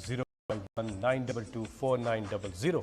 019224900।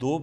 2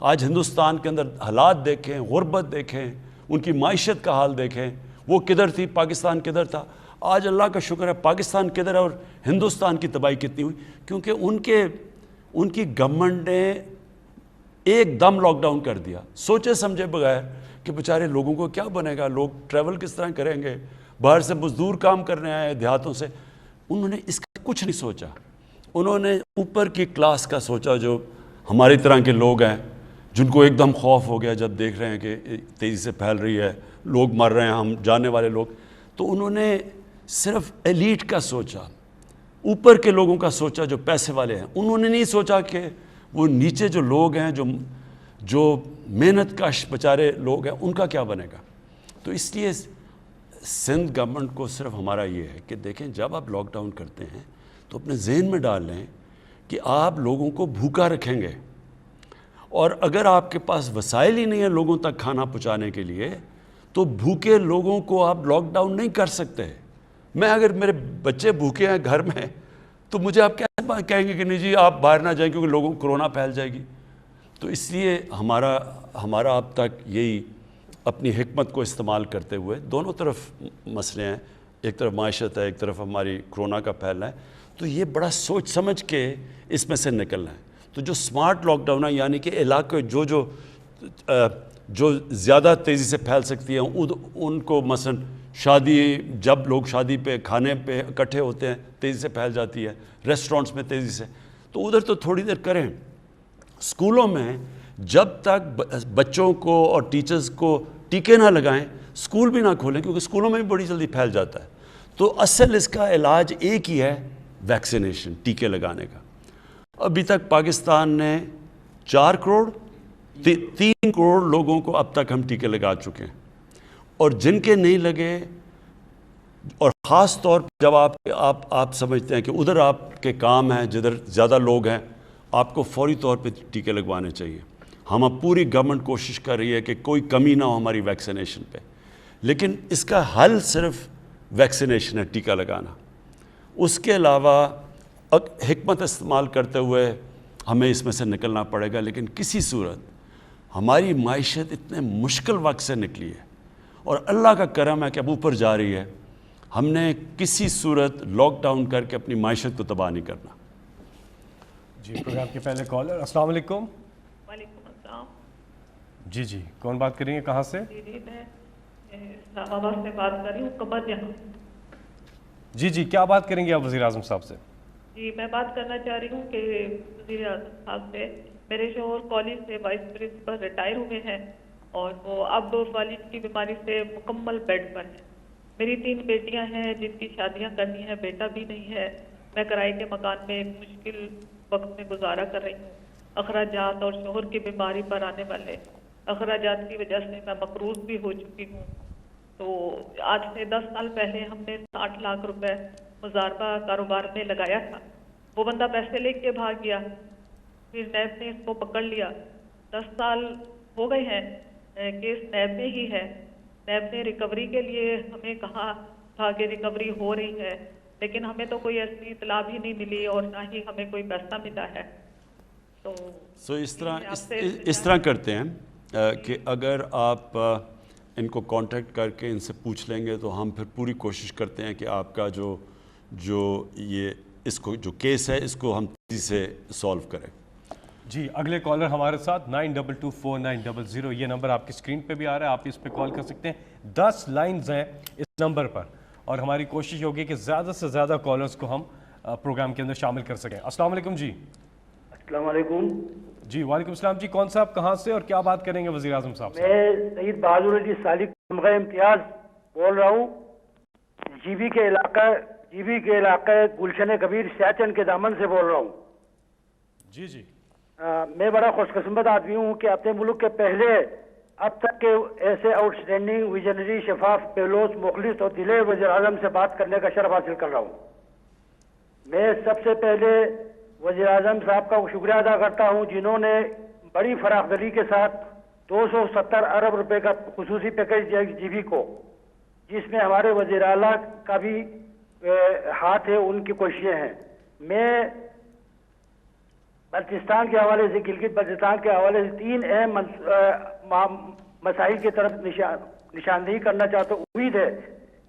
آج ہندوستان کے اندر حالات دیکھیں، غربت دیکھیں، ان کی معیشت کا حال دیکھیں، وہ کدھر تھی، پاکستان کدھر تھا. آج اللہ کا شکر ہے پاکستان کدھر ہے اور ہندوستان کی تباہی کتنی ہوئی، کیونکہ ان کی گورنمنٹ نے ایک دم لاک ڈاؤن کر دیا سوچے سمجھے بغیر کہ بیچارے لوگوں کو کیا بنے گا، لوگ ٹریول کس طرح کریں گے، باہر سے مزدور کام کرنے آئے دیہاتوں سے. انہوں نے اس کا کچھ نہیں سوچا. انہوں نے اوپر کی کلاس کا سوچا، جو ہماری طرح کے لوگ ہیں جن کو ایک دم خوف ہو گیا جب دیکھ رہے ہیں کہ تیزی سے پھیل رہی ہے، لوگ مر رہے ہیں، ہم جانے والے لوگ. تو انہوں نے صرف ایلیٹ کا سوچا، اوپر کے لوگوں کا سوچا جو پیسے والے ہیں. انہوں نے نہیں سوچا کہ وہ نیچے جو لوگ ہیں، جو محنت کش بیچارے لوگ ہیں، ان کا کیا بنے گا. تو اس لیے سندھ گورنمنٹ کو صرف ہمارا یہ ہے کہ دیکھیں جب آپ لاک ڈاؤن کرتے ہیں تو اپنے ذہن میں ڈال لیں کہ آپ لوگوں کو بھوکا رکھیں گے، اور اگر آپ کے پاس وسائل ہی نہیں ہیں لوگوں تک کھانا پہنچانے کے لیے تو بھوکے لوگوں کو آپ لاک ڈاؤن نہیں کر سکتے. میں اگر میرے بچے بھوکے ہیں گھر میں تو مجھے آپ کیسے کہیں گے کہ نہیں جی آپ باہر نہ جائیں کیونکہ لوگوں کو کرونا پھیل جائے گی. تو اس لیے ہمارا اب تک یہی اپنی حکمت کو استعمال کرتے ہوئے، دونوں طرف مسئلے ہیں، ایک طرف معیشت ہے، ایک طرف ہماری کرونا کا پھیلنا ہے، تو یہ بڑا سوچ سمجھ کے اس میں سے نکلنا ہے. تو جو سمارٹ لاک ڈاؤن ہے، یعنی کہ علاقے جو زیادہ تیزی سے پھیل سکتی ہیں ان کو، مثلا شادی، جب لوگ شادی پہ کھانے پہ اکٹھے ہوتے ہیں تیزی سے پھیل جاتی ہے، ریسٹورنٹس میں تیزی سے، تو ادھر تو تھوڑی دیر کریں. اسکولوں میں جب تک بچوں کو اور ٹیچرز کو ٹیکے نہ لگائیں اسکول بھی نہ کھولیں، کیونکہ اسکولوں میں بھی بڑی جلدی پھیل جاتا ہے. تو اصل اس کا علاج ایک ہی ہے، ویکسینیشن، ٹیکے لگانے کا. ابھی تک پاکستان نے 4 کروڑ 3 کروڑ لوگوں کو اب تک ہم ٹیکے لگا چکے ہیں، اور جن کے نہیں لگے، اور خاص طور پہ جب آپ سمجھتے ہیں کہ ادھر آپ کے کام ہیں جدھر زیادہ لوگ ہیں، آپ کو فوری طور پہ ٹیکے لگوانے چاہیے. ہم اب پوری گورنمنٹ کوشش کر رہی ہے کہ کوئی کمی نہ ہو ہماری ویکسینیشن پہ، لیکن اس کا حل صرف ویکسینیشن ہے، ٹیکہ لگانا. اس کے علاوہ حکمت استعمال کرتے ہوئے ہمیں اس میں سے نکلنا پڑے گا. لیکن کسی صورت ہماری معیشت اتنے مشکل وقت سے نکلی ہے اور اللہ کا کرم ہے کہ اب اوپر جا رہی ہے. ہم نے کسی صورت لاک ڈاؤن کر کے اپنی معیشت کو تباہ نہیں کرنا. جی پروگرام کے پہلے کالر. السلام علیکم. وعلیکم السلام. جی کون بات کریں گے، کہاں سے؟ جی میں اسلام آباد سے بات کر رہی ہوں، قمر جہاں. جی کیا بات کریں گے آپ وزیر اعظم صاحب سے؟ جی میں بات کرنا چاہ رہی ہوں کہ وزیر اعظم صاحب سے، میرے شوہر کالج سے وائس پرنسپل ریٹائر ہوئے ہیں اور وہ اب فالج کی بیماری سے مکمل بیڈ پر ہیں. میری 3 بیٹیاں ہیں جن کی شادیاں کرنی ہیں، بیٹا بھی نہیں ہے. میں کرائے کے مکان میں ایک مشکل وقت میں گزارا کر رہی ہوں. اخراجات اور شوہر کی بیماری پر آنے والے اخراجات کی وجہ سے میں مقروض بھی ہو چکی ہوں. تو آج سے 10 سال پہلے ہم نے 60 لاکھ روپے مضاربہ کاروبار میں لگایا تھا. وہ بندہ پیسے لے کے بھاگ گیا، پھر نیب نے اس کو پکڑ لیا. 10 سال ہو گئے ہیں، کیس نیب میں ہی ہے. نیب نے ریکوری کے لیے ہمیں کہا تھا کہ ریکوری ہو رہی ہے، لیکن ہمیں تو کوئی ایسی اطلاع بھی نہیں ملی اور نہ ہی ہمیں کوئی پیسہ ملا ہے. تو اس طرح کرتے ہیں کہ اگر آپ ان کو کانٹیکٹ کر کے ان سے پوچھ لیں گے تو ہم پھر پوری کوشش کرتے ہیں کہ آپ کا جو کیس ہے اس کو ہم تیزی سے سولو کریں. جی اگلے کالر ہمارے ساتھ 92249000، یہ نمبر آپ کی اسکرین پہ بھی آ رہا ہے، آپ اس پہ کال کر سکتے ہیں. 10 لائنز ہیں اس نمبر پر اور ہماری کوشش ہوگی کہ زیادہ سے زیادہ کالرز کو ہم پروگرام کے اندر شامل کر سکیں. السلام علیکم. جی السلام علیکم. جی وعلیکم السلام. جی کون صاحب کہاں سے اور کیا بات کریں گے وزیر اعظم صاحب سے؟ میں سید بہادر علی سالک تمغہ امتیاز بول رہا ہوں، جی بی کے علاقہ گلشن کبیر سیاچن کے دامن سے بول رہا ہوں. جی میں بڑا خوش قسمت آدمی ہوں کہ اپنے ملک کے پہلے اب تک کے ایسے آؤٹ اسٹینڈنگ ویژنری شفاف بہلوچ مخلص اور دلیر وزیر اعظم سے بات کرنے کا شرف حاصل کر رہا ہوں. میں سب سے پہلے وزیر اعظم صاحب کا شکریہ ادا کرتا ہوں جنہوں نے بڑی فراخ دلی کے ساتھ 270 ارب روپے کا خصوصی پیکیج دیا جی بی کو، جس میں ہمارے وزیر اعلیٰ کا بھی ہاتھ ہے، ان کی کوششیں ہیں. میں بلتستان کے حوالے سے، گلگت بلتستان کے حوالے سے 3 اہم مسائل کی طرف نشاندہی کرنا چاہتا ہوں. امید ہے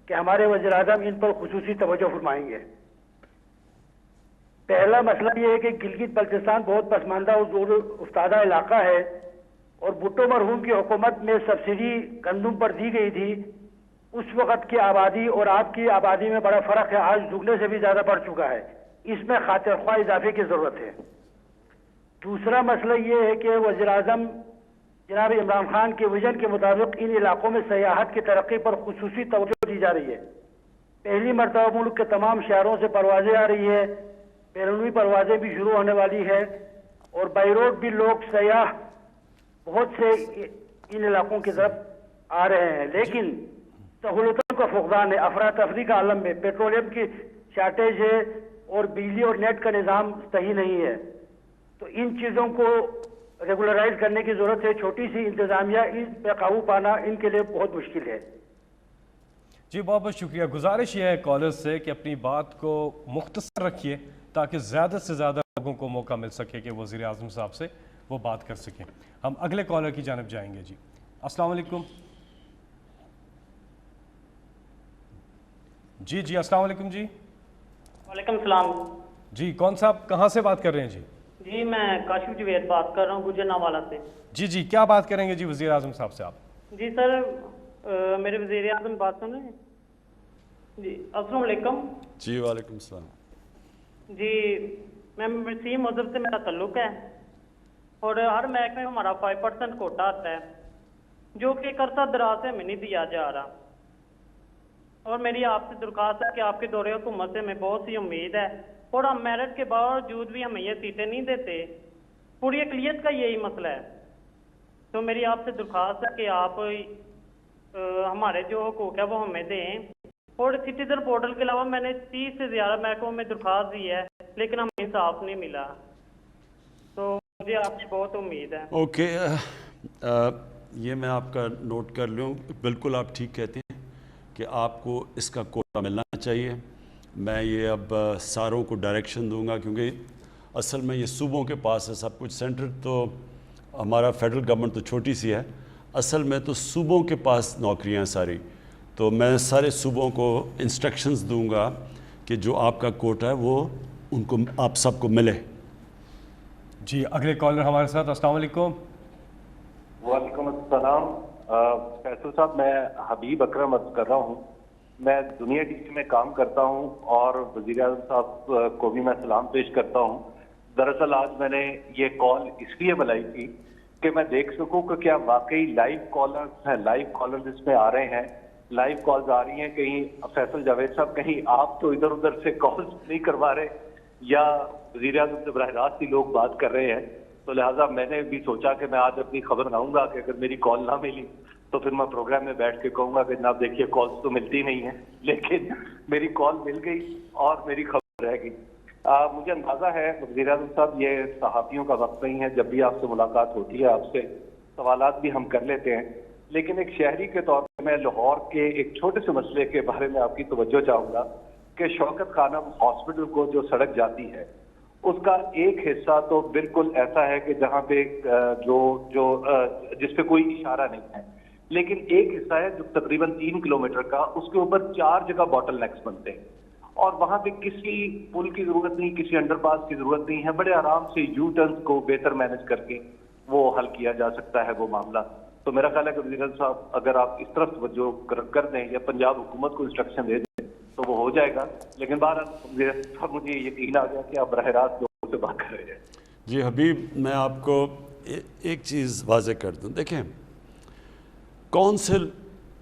کہ ہمارے وزیر اعظم ان پر خصوصی توجہ فرمائیں گے. پہلا مسئلہ یہ ہے کہ گلگت بلتستان بہت پسماندہ اور دور افتادہ علاقہ ہے، اور بھٹو مرحوم کی حکومت میں سبسڈی گندم پر دی گئی تھی. اس وقت کی آبادی اور آپ کی آبادی میں بڑا فرق ہے، آج دگنے سے بھی زیادہ بڑھ چکا ہے. اس میں خاطر خواہ اضافے کی ضرورت ہے. دوسرا مسئلہ یہ ہے کہ وزیر اعظم جناب عمران خان کے ویژن کے مطابق ان علاقوں میں سیاحت کی ترقی پر خصوصی توجہ دی جا رہی ہے. پہلی مرتبہ ملک کے تمام شہروں سے پروازیں آ رہی ہے، بیرونی پروازیں بھی شروع ہونے والی ہے، اور بائی روڈ بھی لوگ سیاح بہت سے ان علاقوں کی طرف آ رہے ہیں. لیکن سہولتوں کا فقدان ہے، افراتفری کا عالم ہے، پیٹرولیم کی شارٹیج ہے، اور بجلی اور نیٹ کا نظام صحیح نہیں ہے. تو ان چیزوں کو ریگولرائز کرنے کی ضرورت ہے. چھوٹی سی انتظامیہ ان پہ قابو پانا ان کے لیے بہت مشکل ہے. جی بہت بہت شکریہ. گزارش یہ ہے کالر سے کہ اپنی بات کو مختصر رکھیے تاکہ زیادہ سے زیادہ لوگوں کو موقع مل سکے کہ وزیر اعظم صاحب سے وہ بات کر سکیں. ہم اگلے کالر کی جانب جائیں گے. جی السلام علیکم. جی السلام علیکم. جی وعلیکم السلام. جی کون صاحب کہاں سے بات کر رہے ہیں؟ جی میں کاشف جوید بات کر رہا ہوں گجرانوالہ سے. جی کیا بات کریں گے جی وزیر اعظم صاحب سے آپ؟ جی سر میرے وزیر اعظم بات سن رہے ہیں؟ جی السلام علیکم. جی وعلیکم السلام. جی میں مسیح مذہب سے میرا تعلق ہے، اور ہر محکمے میں ہمارا 5% کوٹا آتا ہے، جو کہ ایک عرصہ دراز سے ہمیں نہیں دیا جا رہا. اور میری آپ سے درخواست ہے کہ آپ کے دورے حکومت سے ہمیں بہت سی امید ہے، اور ہم میرٹ کے باوجود بھی ہمیں یہ سیٹیں نہیں دیتے. پوری اقلیت کا یہی مسئلہ ہے. تو میری آپ سے درخواست ہے کہ آپ ہمارے جو حقوق ہے وہ ہمیں دیں. اور سٹیزن پورٹل کے علاوہ میں نے 30 سے زیادہ محکموں میں درخواست دی ہے، لیکن ہمیں انصاف نہیں ملا. تو مجھے آپ سے بہت امید ہے. اوکے یہ میں آپ کا نوٹ کر لوں. بالکل آپ ٹھیک کہتے ہیں کہ آپ کو اس کا کوٹا ملنا چاہیے. میں یہ اب ساروں کو ڈائریکشن دوں گا، کیونکہ اصل میں یہ صوبوں کے پاس ہے سب کچھ. سینٹر تو ہمارا فیڈرل گورنمنٹ تو چھوٹی سی ہے، اصل میں تو صوبوں کے پاس نوکریاں ساری. تو میں سارے صوبوں کو انسٹرکشنز دوں گا کہ جو آپ کا کوٹا ہے وہ ان کو آپ سب کو ملے. جی اگلے کالر ہمارے ساتھ. السلام علیکم. وعلیکم السلام. فیصل صاحب میں حبیب اکرم عرض کر رہا ہوں. میں دنیا ٹی وی میں کام کرتا ہوں اور وزیر اعظم صاحب کو بھی میں سلام پیش کرتا ہوں. دراصل آج میں نے یہ کال اس لیے بلائی تھی کہ میں دیکھ سکوں کہ کیا واقعی لائیو کالرز ہیں، لائیو کالرز اس میں آ رہے ہیں، لائیو کالز آ رہی ہیں. کہیں فیصل جاوید صاحب کہیں آپ تو ادھر ادھر سے کالز نہیں کروا رہے، یا وزیر اعظم سے براہ راست ہی لوگ بات کر رہے ہیں. تو لہٰذا میں نے بھی سوچا کہ میں آج اپنی خبر لاؤں گا کہ اگر میری کال نہ ملی تو پھر میں پروگرام میں بیٹھ کے کہوں گا کہ جناب دیکھیے کالز تو ملتی نہیں ہیں، لیکن میری کال مل گئی اور میری خبر رہ گئی. مجھے اندازہ ہے وزیر اعظم صاحب یہ صحافیوں کا وقت نہیں ہے، جب بھی آپ سے ملاقات ہوتی ہے آپ سے سوالات بھی ہم کر لیتے ہیں، لیکن ایک شہری کے طور پر میں لاہور کے ایک چھوٹے سے مسئلے کے بارے میں آپ کی توجہ چاہوں گا کہ شوکت خانم ہاسپٹل کو جو سڑک جاتی ہے اس کا ایک حصہ تو بالکل ایسا ہے کہ جہاں پہ جس پہ کوئی اشارہ نہیں ہے، لیکن ایک حصہ ہے جو تقریباً 3 کلومیٹر کا، اس کے اوپر 4 جگہ باٹل نیکس بنتے ہیں، اور وہاں پہ کسی پل کی ضرورت نہیں، کسی انڈر پاس کی ضرورت نہیں ہے. بڑے آرام سے یو ٹرنز کو بہتر مینج کر کے وہ حل کیا جا سکتا ہے وہ معاملہ. تو میرا خیال ہے کہ وزیر صاحب اگر آپ اس طرف توجہ کر دیں یا پنجاب حکومت کو انسٹرکشن دے دیں تو وہ ہو جائے گا. لیکن بہرحال وزیر صاحب مجھے یقین آ گیا کہ آپ براہ راست لوگوں سے بات کر رہے ہیں. جی حبیب میں آپ کو ایک چیز واضح کر دوں. دیکھیں کون سے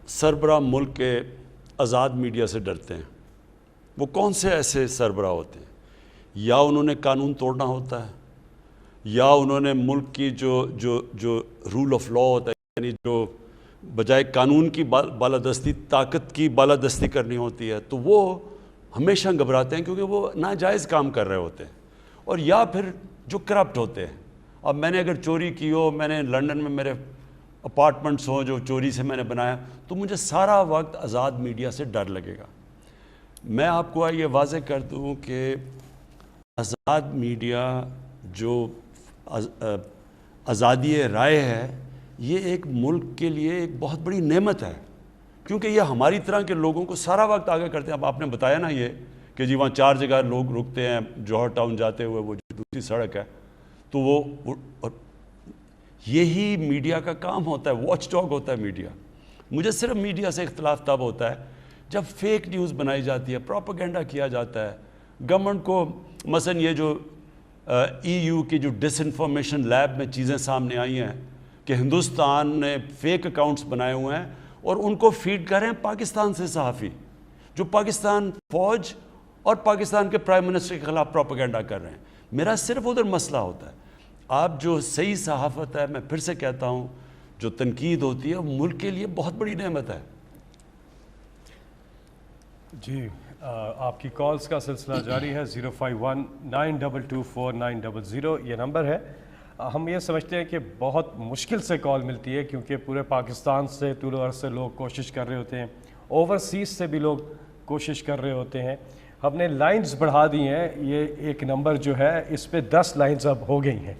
سربراہ ملک کے آزاد میڈیا سے ڈرتے ہیں؟ وہ کون سے ایسے سربراہ ہوتے ہیں؟ یا انہوں نے قانون توڑنا ہوتا ہے، یا انہوں نے ملک کی جو رول آف لا ہوتا ہے، یعنی جو بجائے قانون کی بالادستی طاقت کی بالادستی کرنی ہوتی ہے، تو وہ ہمیشہ گھبراتے ہیں کیونکہ وہ ناجائز کام کر رہے ہوتے ہیں. اور یا پھر جو کرپٹ ہوتے ہیں. اب میں نے اگر چوری کی ہو، میں نے لنڈن میں میرے اپارٹمنٹس ہوں جو چوری سے میں نے بنایا، تو مجھے سارا وقت آزاد میڈیا سے ڈر لگے گا. میں آپ کو یہ واضح کر دوں کہ آزاد میڈیا جو آزادی رائے ہے یہ ایک ملک کے لیے ایک بہت بڑی نعمت ہے، کیونکہ یہ ہماری طرح کے لوگوں کو سارا وقت آگے کرتے ہیں. اب آپ نے بتایا نا یہ کہ جی وہاں 4 جگہ لوگ رکتے ہیں جوہر ٹاؤن جاتے ہوئے، وہ جو دوسری سڑک ہے، تو وہ یہی میڈیا کا کام ہوتا ہے، واچ ڈاگ ہوتا ہے میڈیا. مجھے صرف میڈیا سے اختلاف تب ہوتا ہے جب فیک نیوز بنائی جاتی ہے، پروپیگنڈا کیا جاتا ہے. گورنمنٹ کو مثلا یہ جو EU کی جو ڈس انفارمیشن لیب میں چیزیں سامنے آئی ہیں کہ ہندوستان نے فیک اکاؤنٹس بنائے ہوئے ہیں اور ان کو فیڈ کر رہے ہیں پاکستان سے صحافی جو پاکستان فوج اور پاکستان کے پرائم منسٹر کے خلاف پروپیگنڈا کر رہے ہیں. میرا صرف ادھر مسئلہ ہوتا ہے. آپ جو صحیح صحافت ہے، میں پھر سے کہتا ہوں، جو تنقید ہوتی ہے وہ ملک کے لیے بہت بڑی نعمت ہے. جی آپ کی کالز کا سلسلہ جاری ہے. 05192249000 یہ نمبر ہے. ہم یہ سمجھتے ہیں کہ بہت مشکل سے کال ملتی ہے کیونکہ پورے پاکستان سے طول و عرض سے لوگ کوشش کر رہے ہوتے ہیں، اوورسیز سے بھی لوگ کوشش کر رہے ہوتے ہیں. ہم نے لائنز بڑھا دی ہیں، یہ ایک نمبر جو ہے اس پہ 10 لائنز اب ہو گئی ہیں،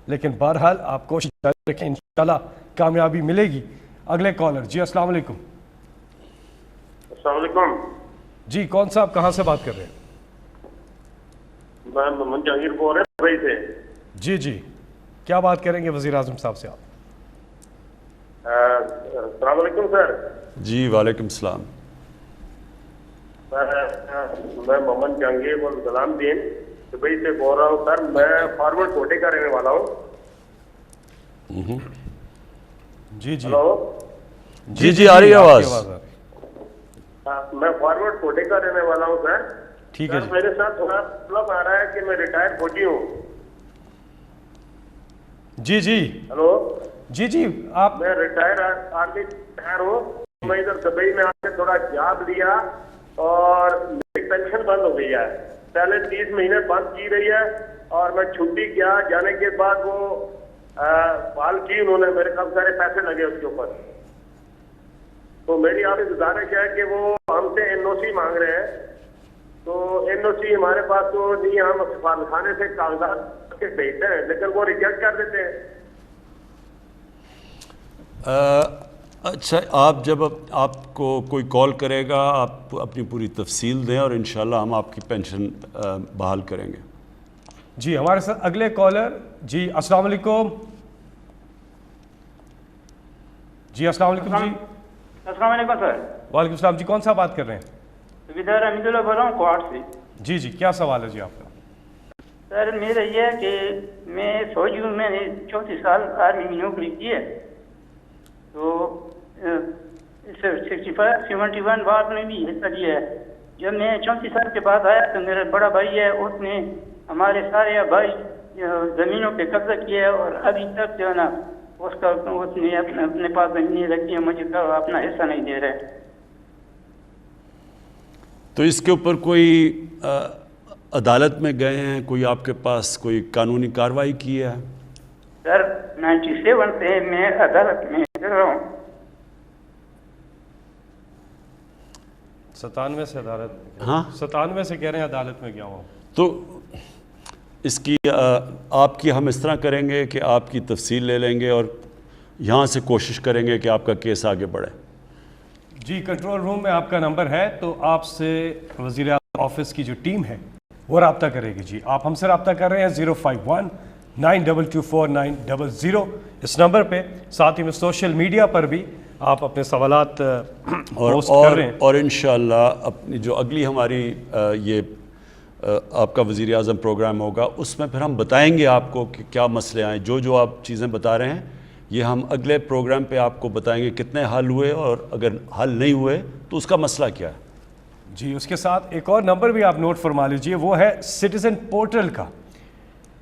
لیکن بہرحال آپ کوشش جاری رکھیں، انشاءاللہ کامیابی ملے گی. اگلے کالر. جی السلام علیکم. السلام علیکم. جی کون صاحب کہاں سے بات کر رہے ہیں؟ میں محمد جہانگیر بول رہا ہوں دبئی سے. جی کیا بات کریں گے وزیر اعظم صاحب سے آپ؟ السلام علیکم سر. جی وعلیکم السلام. میں محمد جہانگیر غلام دین دبئی سے بول رہا ہوں سر. میں فارورڈ کوٹے کا رہنے والا ہوں. جی ہلو. جی آ رہی ہے آواز. میں فارورڈ کوٹے کا رہنے والا ہوں سر. ٹھیک ہے. میرے ساتھ تھوڑا پرابلم آ رہا ہے کہ میں ریٹائر فوجی ہوں. جی ہلو. جی آپ. میں ریٹائر آرمی ریٹائر ہوں. میں ادھر دبئی میں آ کے تھوڑا جاب لیا اور میری پینشن بند ہو گئی ہے. پہلے 30 مہینے بند کی رہی ہے اور میں چھٹی کیا جانے کے بعد وہ بحال کی انہوں نے. میرے کافی سارے پیسے لگے اس کے اوپر. تو میری آپ سے گزارش ہے کہ وہ ہم سے NOC مانگ رہے ہیں. تو NOC ہمارے پاس تو نہیں، ہم سفارتخانے سے کاغذات کے بھیجتے ہیں لیکن وہ ریجیکٹ کر دیتے ہیں. اچھا، آپ جب آپ کو کوئی کال کرے گا آپ اپنی پوری تفصیل دیں اور انشاءاللہ ہم آپ کی پینشن بحال کریں گے. جی ہمارے ساتھ اگلے کالر. جی السلام علیکم. جی السلام علیکم. جی السلام علیکم سر. وعلیکم السلام. جی کون سا بات کر رہے ہیں؟ ودار حمید اللہ بول رہا ہوں کوارٹ سے. جی کیا سوال ہے جی آپ کا؟ سر میرا یہ ہے کہ میں فوجی ہوں. میں نے 34 سال آرمی میں نوکری کی ہے. تو 71 وار میں بھی حصہ لیا ہے. جب میں 34 سال کے بعد آیا تو میرا بڑا بھائی ہے اس نے ہمارے سارے بھائی زمینوں پہ قبضہ کیا ہے اور ابھی تک جو ہے نا اس نے اپنے پاس زمینیں رکھی ہیں، مجھے اپنا حصہ نہیں دے رہے. تو اس کے اوپر کوئی عدالت میں گئے ہیں؟ کوئی آپ کے پاس کوئی قانونی کارروائی کی ہے؟ سر 97 سے میں عدالت میں کر رہا ہوں. 97 سے عدالت؟ ہاں 97 سے کہہ رہے ہیں عدالت میں گیا ہوں. تو اس کی آپ کی ہم اس طرح کریں گے کہ آپ کی تفصیل لے لیں گے اور یہاں سے کوشش کریں گے کہ آپ کا کیس آگے بڑھے. جی کنٹرول روم میں آپ کا نمبر ہے تو آپ سے وزیر اعظم آفس کی جو ٹیم ہے وہ رابطہ کرے گی. جی آپ ہم سے رابطہ کر رہے ہیں 05192249000 اس نمبر پہ. ساتھ ہی میں سوشل میڈیا پر بھی آپ اپنے سوالات پوسٹ کر رہے ہیں اور انشاءاللہ اپنی جو اگلی ہماری یہ آپ کا وزیر اعظم پروگرام ہوگا اس میں پھر ہم بتائیں گے آپ کو کہ کیا مسئلے آئیں. جو آپ چیزیں بتا رہے ہیں یہ ہم اگلے پروگرام پہ آپ کو بتائیں گے کتنے حل ہوئے اور اگر حل نہیں ہوئے تو اس کا مسئلہ کیا ہے. جی اس کے ساتھ ایک اور نمبر بھی آپ نوٹ فرما لیجئے، وہ ہے سٹیزن پورٹل کا.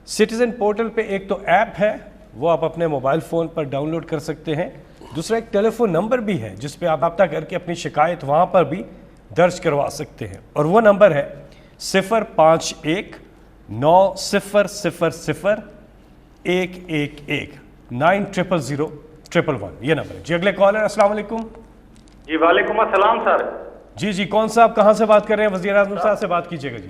سٹیزن پورٹل پہ ایک تو ایپ ہے وہ آپ اپنے موبائل فون پر ڈاؤن لوڈ کر سکتے ہیں. دوسرا ایک ٹیلی فون نمبر بھی ہے جس پہ آپ رابطہ کر کے اپنی شکایت وہاں پر بھی درج کروا سکتے ہیں اور وہ نمبر ہے 05190000111 90000111 یہ نمبر ہے. جی اگلے کالر. السلام علیکم. جی وعلیکم السلام سر. جی کون صاحب کہاں سے بات کر رہے ہیں؟ وزیر اعظم صاحب سے بات کیجیے گا. جی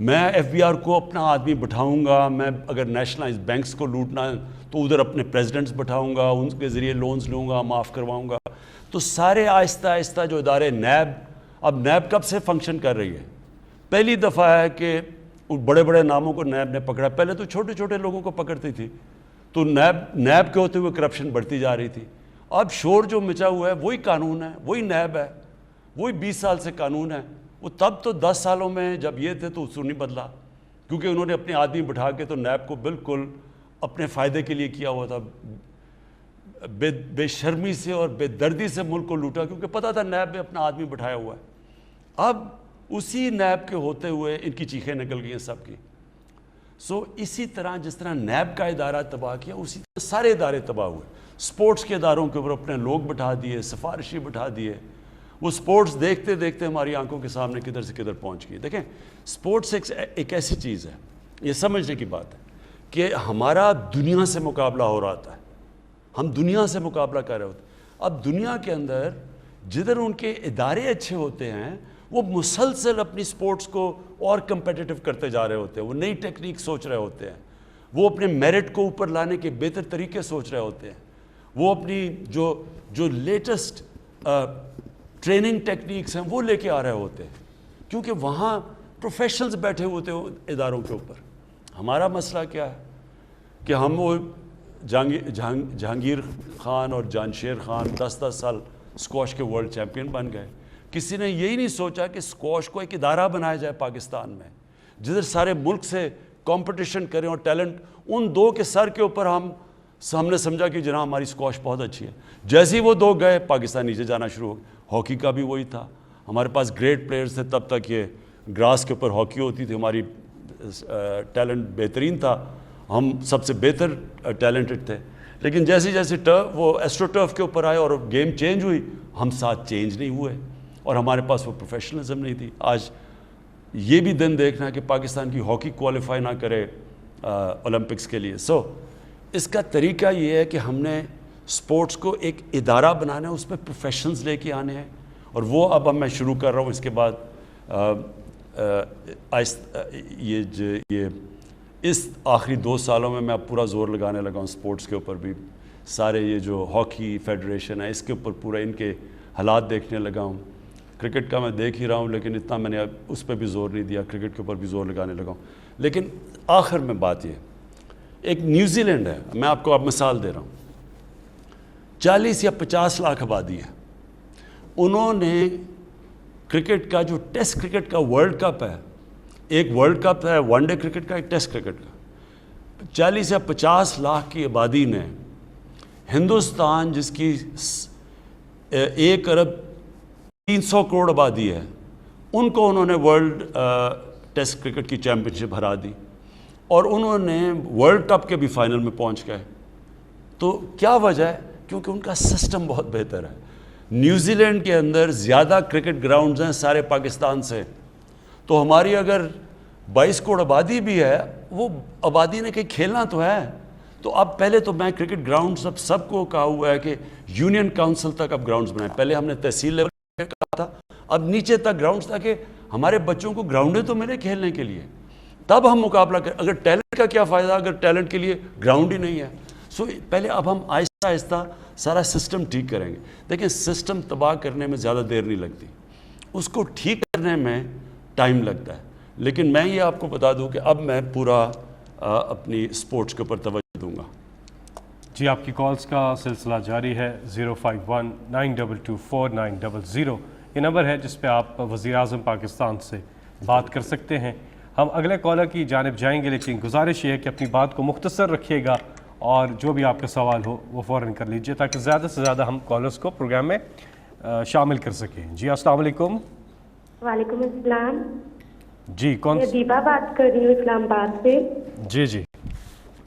میں ایف بی آر کو اپنا آدمی بٹھاؤں گا, میں اگر نیشنلائز بینکس کو لوٹنا ہے تو ادھر اپنے پریزیڈنٹس بٹھاؤں گا, ان کے ذریعے لونز لوں گا, معاف کرواؤں گا. تو سارے آہستہ آہستہ جو ادارے نیب, اب نیب کب سے فنکشن کر رہی ہے؟ پہلی دفعہ ہے کہ بڑے بڑے ناموں کو نیب نے پکڑا. پہلے تو چھوٹے چھوٹے لوگوں کو پکڑتی تھی, تو نیب کے ہوتے ہوئے کرپشن بڑھتی جا رہی تھی. اب شور جو مچا ہوا ہے وہی قانون ہے, وہی نیب ہے, وہی 20 سال سے قانون ہے. وہ تب تو 10 سالوں میں جب یہ تھے تو اصول نہیں بدلا, کیونکہ انہوں نے اپنے آدمی بٹھا کے تو نیب کو بالکل اپنے فائدے کے لیے کیا ہوا تھا. بے شرمی سے اور بے دردی سے ملک کو لوٹا, کیونکہ پتہ تھا نیب میں اپنا آدمی بٹھایا ہوا ہے. اب اسی نیب کے ہوتے ہوئے ان کی چیخیں نکل گئی ہیں سب کی. اسی طرح جس طرح نیب کا ادارہ تباہ کیا, اسی طرح سارے ادارے تباہ ہوئے. سپورٹس کے اداروں کے اوپر اپنے لوگ بٹھا دیے, سفارشی بٹھا دیے. وہ سپورٹس دیکھتے دیکھتے ہماری آنکھوں کے سامنے کدھر سے کدھر پہنچ گئی. دیکھیں, سپورٹس ایک ایسی چیز ہے, یہ سمجھنے کی بات ہے کہ ہمارا دنیا سے مقابلہ ہو رہا تھا, ہم دنیا سے مقابلہ کر رہے ہوتے. اب دنیا کے اندر جدھر ان کے ادارے اچھے ہوتے ہیں وہ مسلسل اپنی سپورٹس کو اور کمپیٹیٹو کرتے جا رہے ہوتے ہیں, وہ نئی ٹیکنیک سوچ رہے ہوتے ہیں, وہ اپنے میرٹ کو اوپر لانے کے بہتر طریقے سوچ رہے ہوتے ہیں, وہ اپنی جو لیٹسٹ ٹریننگ ٹیکنیکس ہیں وہ لے کے آ رہے ہوتے ہیں, کیونکہ وہاں پروفیشنلز بیٹھے ہوتے ہیں اداروں کے اوپر. ہمارا مسئلہ کیا ہے کہ ہم وہ جہانگیر خان اور جانشیر خان 10-10 سال اسکواش کے ورلڈ چیمپئن بن گئے. کسی نے یہی نہیں سوچا کہ اسکواش کو ایک ادارہ بنایا جائے پاکستان میں, جدھر سارے ملک سے کمپٹیشن کریں اور ٹیلنٹ ان دو کے سر کے اوپر. ہم نے سمجھا کہ جناب ہماری اسکواش بہت اچھی ہے. جیسے ہی وہ دو گئے پاکستان نیچے جانا شروع ہو گیا. ہاکی کا بھی وہی تھا, ہمارے پاس گریٹ پلیئرز تھے تب تک, یہ گراس کے اوپر ہاکی ہوتی تھی, ہماری ٹیلنٹ بہترین تھا, ہم سب سے بہتر ٹیلنٹڈ تھے. لیکن جیسے جیسے وہ ایسٹرو ٹرف کے اوپر آئے اور گیم چینج ہوئی, ہم ساتھ چینج نہیں ہوئے اور ہمارے پاس وہ پروفیشنلزم نہیں تھی. آج یہ بھی دن دیکھنا ہے کہ پاکستان کی ہاکی کوالیفائی نہ کرے اولمپکس کے لیے. اس کا طریقہ یہ ہے کہ ہم نے سپورٹس کو ایک ادارہ بنانا ہے, اس پہ پروفیشنلز لے کے آنے ہیں, اور وہ اب میں شروع کر رہا ہوں. اس کے بعد یہ اس آخری 2 سالوں میں اب پورا زور لگانے لگا ہوں سپورٹس کے اوپر بھی. سارے یہ جو ہاکی فیڈریشن ہے اس کے اوپر پورا ان کے حالات دیکھنے لگا ہوں. کرکٹ کا میں دیکھ ہی رہا ہوں, لیکن اتنا میں نے اب اس پہ بھی زور نہیں دیا, کرکٹ کے اوپر بھی زور لگانے لگا ہوں. لیکن آخر میں بات یہ, ایک نیوزی لینڈ ہے, میں آپ کو اب مثال دے رہا ہوں, 40 یا 50 لاکھ آبادی ہے. انہوں نے کرکٹ کا جو ٹیسٹ کرکٹ کا ورلڈ کپ ہے, ایک ورلڈ کپ ہے ون ڈے کرکٹ کا, ایک ٹیسٹ کرکٹ کا, 40 یا 50 لاکھ کی آبادی نے ہندوستان جس کی 1 ارب 300 کروڑ آبادی ہے, ان کو انہوں نے ورلڈ ٹیسٹ کرکٹ کی چیمپئن شپ ہرا دی, اور انہوں نے ورلڈ کپ کے بھی فائنل میں پہنچ گئے. تو کیا وجہ ہے؟ کیونکہ ان کا سسٹم بہت بہتر ہے. نیوزی لینڈ کے اندر زیادہ کرکٹ گراؤنڈز ہیں سارے پاکستان سے, تو ہماری اگر 22 کروڑ آبادی بھی ہے, وہ آبادی نے کہیں کھیلنا تو ہے. تو اب پہلے تو میں کرکٹ گراؤنڈ سب کو کہا ہوا ہے کہ یونین کاؤنسل تک اب گراؤنڈز بنائیں. پہلے ہم نے تحصیل لیول پہ کہا تھا, اب نیچے تک گراؤنڈز, تاکہ ہمارے بچوں کو گراؤنڈیں تو ملے کھیلنے کے لیے, تب ہم مقابلہ کریں. اگر ٹیلنٹ کا کیا فائدہ اگر ٹیلنٹ کے لیے گراؤنڈ ہی نہیں ہے. پہلے اب ہم آہستہ آہستہ سارا سسٹم ٹھیک کریں گے. دیکھیں, سسٹم تباہ کرنے میں زیادہ دیر نہیں لگتی, اس کو ٹھیک کرنے میں ٹائم لگتا ہے. لیکن میں یہ آپ کو بتا دوں کہ اب میں پورا اپنی سپورٹس کے اوپر توجہ دوں گا. جی, آپ کی کالز کا سلسلہ جاری ہے. 051-922-4900 یہ نمبر ہے جس پہ آپ وزیر اعظم پاکستان سے بات کر سکتے ہیں. ہم اگلے کالر کی جانب جائیں گے, لیکن گزارش یہ ہے کہ اپنی بات کو مختصر رکھیے گا اور جو بھی آپ کا سوال ہو وہ فوراً کر لیجئے, تاکہ زیادہ سے زیادہ ہم کالرز کو پروگرام میں شامل کر سکیں. جی, السلام علیکم. وعلیکم السلام. جی, کون؟ میں دیبا بات کر رہی ہوں اسلام آباد سے. جی.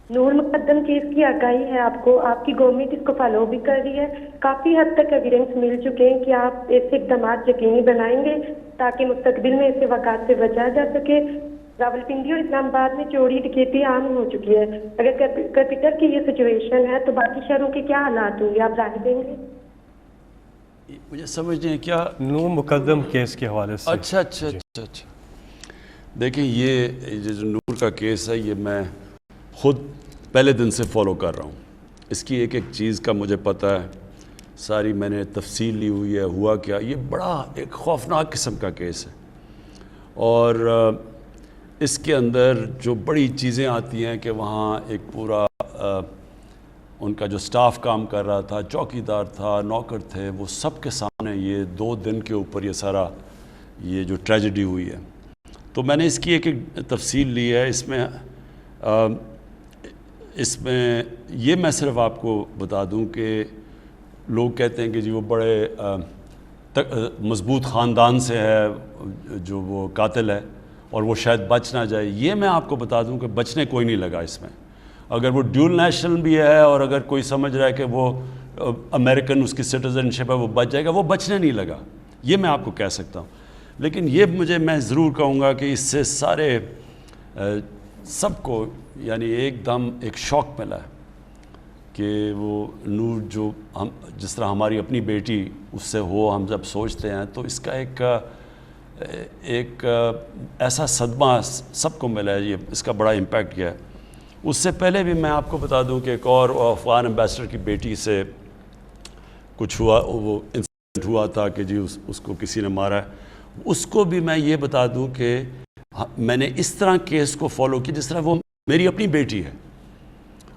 نور مقدم کیس کی آگاہی ہے آپ کو, آپ کی گورنمنٹ اس کو فالو بھی کر رہی ہے. کافی حد تک ایویڈنس مل چکے ہیں کہ آپ ایسے اقدامات یقینی بنائیں گے تاکہ مستقبل میں ایسے واقعات سے بچا جا سکے. راولپنڈی اور اسلام آباد میں چوری ڈکیتی عام ہو چکی ہے. اگر کیپٹل کی یہ سچویشن ہے تو باقی شہروں کے کیا حالات ہوں گے, آپ رائے دیں گے؟ مجھے سمجھ نہیں کیا نور مقدم کیس کے حوالے سے. اچھا. دیکھیں یہ جو نور کا کیس ہے یہ میں خود پہلے دن سے فالو کر رہا ہوں. اس کی ایک ایک چیز کا مجھے پتہ ہے, ساری میں نے تفصیل لی ہوئی ہے, ہوا کیا. یہ بڑا ایک خوفناک قسم کا کیس ہے, اور اس کے اندر جو بڑی چیزیں آتی ہیں کہ وہاں ایک پورا ان کا جو سٹاف کام کر رہا تھا, چوکیدار تھا, نوکر تھے, وہ سب کے سامنے یہ 2 دن کے اوپر یہ سارا یہ جو ٹریجڈی ہوئی ہے. تو میں نے اس کی ایک تفصیل لی ہے. اس میں یہ میں صرف آپ کو بتا دوں کہ لوگ کہتے ہیں کہ جی وہ بڑے مضبوط خاندان سے ہے جو وہ قاتل ہے اور وہ شاید بچ نہ جائے. یہ میں آپ کو بتا دوں کہ بچنے کوئی نہیں لگا اس میں. اگر وہ ڈیول نیشنل بھی ہے اور اگر کوئی سمجھ رہا ہے کہ وہ امریکن اس کی سٹیزن شپ ہے وہ بچ جائے گا, وہ بچنے نہیں لگا. یہ میں آپ کو کہہ سکتا ہوں. لیکن یہ میں ضرور کہوں گا کہ اس سے سارے سب کو یعنی ایک دم ایک شوق ملا ہے کہ وہ نور جو ہم جس طرح ہماری اپنی بیٹی اس سے ہو, ہم جب سوچتے ہیں تو اس کا ایک ایسا صدمہ سب کو ملا ہے. یہ اس کا بڑا امپیکٹ کیا ہے. اس سے پہلے بھی میں آپ کو بتا دوں کہ ایک اور افغان ایمبیسڈر کی بیٹی سے کچھ ہوا, وہ انسیڈنٹ ہوا تھا کہ جی اس کو کسی نے مارا ہے. اس کو بھی میں یہ بتا دوں کہ میں نے اس طرح کیس کو فالو کی جس طرح وہ میری اپنی بیٹی ہے.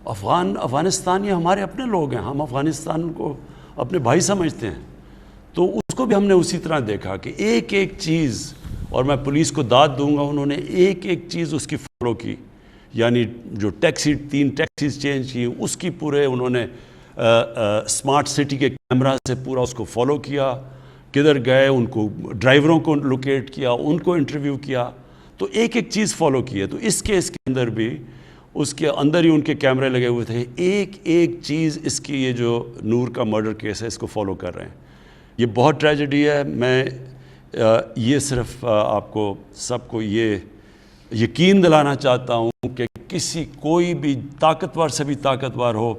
افغانستان یہ ہمارے اپنے لوگ ہیں, ہم افغانستان کو اپنے بھائی سمجھتے ہیں. تو اس کو بھی ہم نے اسی طرح دیکھا کہ ایک ایک چیز, اور میں پولیس کو داد دوں گا, انہوں نے ایک ایک چیز اس کی فالو کی. یعنی جو 3 ٹیکسیز چینج کی اس کی پورے انہوں نے اسمارٹ سٹی کے کیمرہ سے پورا اس کو فالو کیا, کدھر گئے ان کو ڈرائیوروں کو لوکیٹ کیا, ان کو انٹرویو کیا. تو ایک ایک چیز فالو کی ہے. تو اس کیس کے اندر بھی اس کے اندر ہی ان کے کیمرے لگے ہوئے تھے. ایک ایک چیز اس کی یہ جو نور کا مرڈر کیس ہے اس کو فالو کر رہے ہیں. یہ بہت ٹریجڈی ہے. میں یہ صرف آپ کو سب کو یہ یقین دلانا چاہتا ہوں کہ کوئی بھی طاقتور سے بھی طاقتور ہو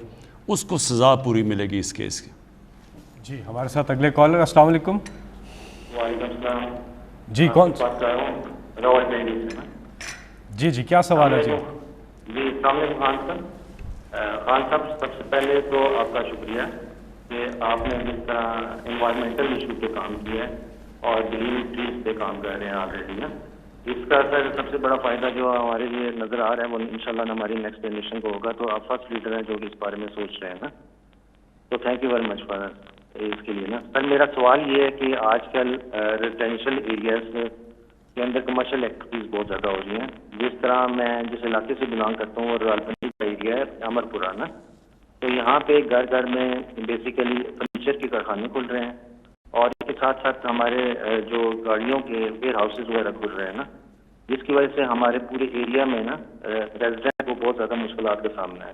اس کو سزا پوری ملے گی اس کیس کی. جی ہمارے ساتھ اگلے کالر. السلام علیکم. وعلیکم السلام. جی کون؟ بات کر رہا ہوں راول ڈیری سے. جی کیا سوال ہے؟ جی السلام علیکم خان صاحب. خان صاحب سب سے پہلے تو آپ کا شکریہ کہ آپ نے جس طرح انوائرمنٹل ایشو پہ کام کیا ہے اور گرین ٹریز پہ کام کر رہے ہیں آلریڈی نا. اس کا سب سے بڑا فائدہ جو ہمارے لیے نظر آ رہا ہے وہ انشاءاللہ ہماری نیکسٹ جنریشن کو ہوگا. تو آپ فرسٹ لیڈر ہیں جو کہ اس بارے میں سوچ رہے ہیں نا. تو thank you very much for اس کے لیے نا. سر میرا سوال یہ ہے کہ آج کل ریزیڈینشیل ایریاز کے اندر کمرشل ایکٹیویٹیز بہت زیادہ ہو رہی ہیں. جس طرح میں جس علاقے سے بلانگ کرتا ہوں وہ راولپنڈی کا ایریا ہے, امر پورہ نا. تو یہاں پہ گھر گھر میں بیسیکلی فرنیچر کے کارخانے کھل رہے ہیں اور اس کے ساتھ ساتھ ہمارے جو گاڑیوں کے ویئر ہاؤسز وغیرہ کھل رہے ہیں نا, جس کی وجہ سے ہمارے پورے ایریا میں نا ریزیڈنٹ کو بہت زیادہ مشکلات کا سامنا ہے.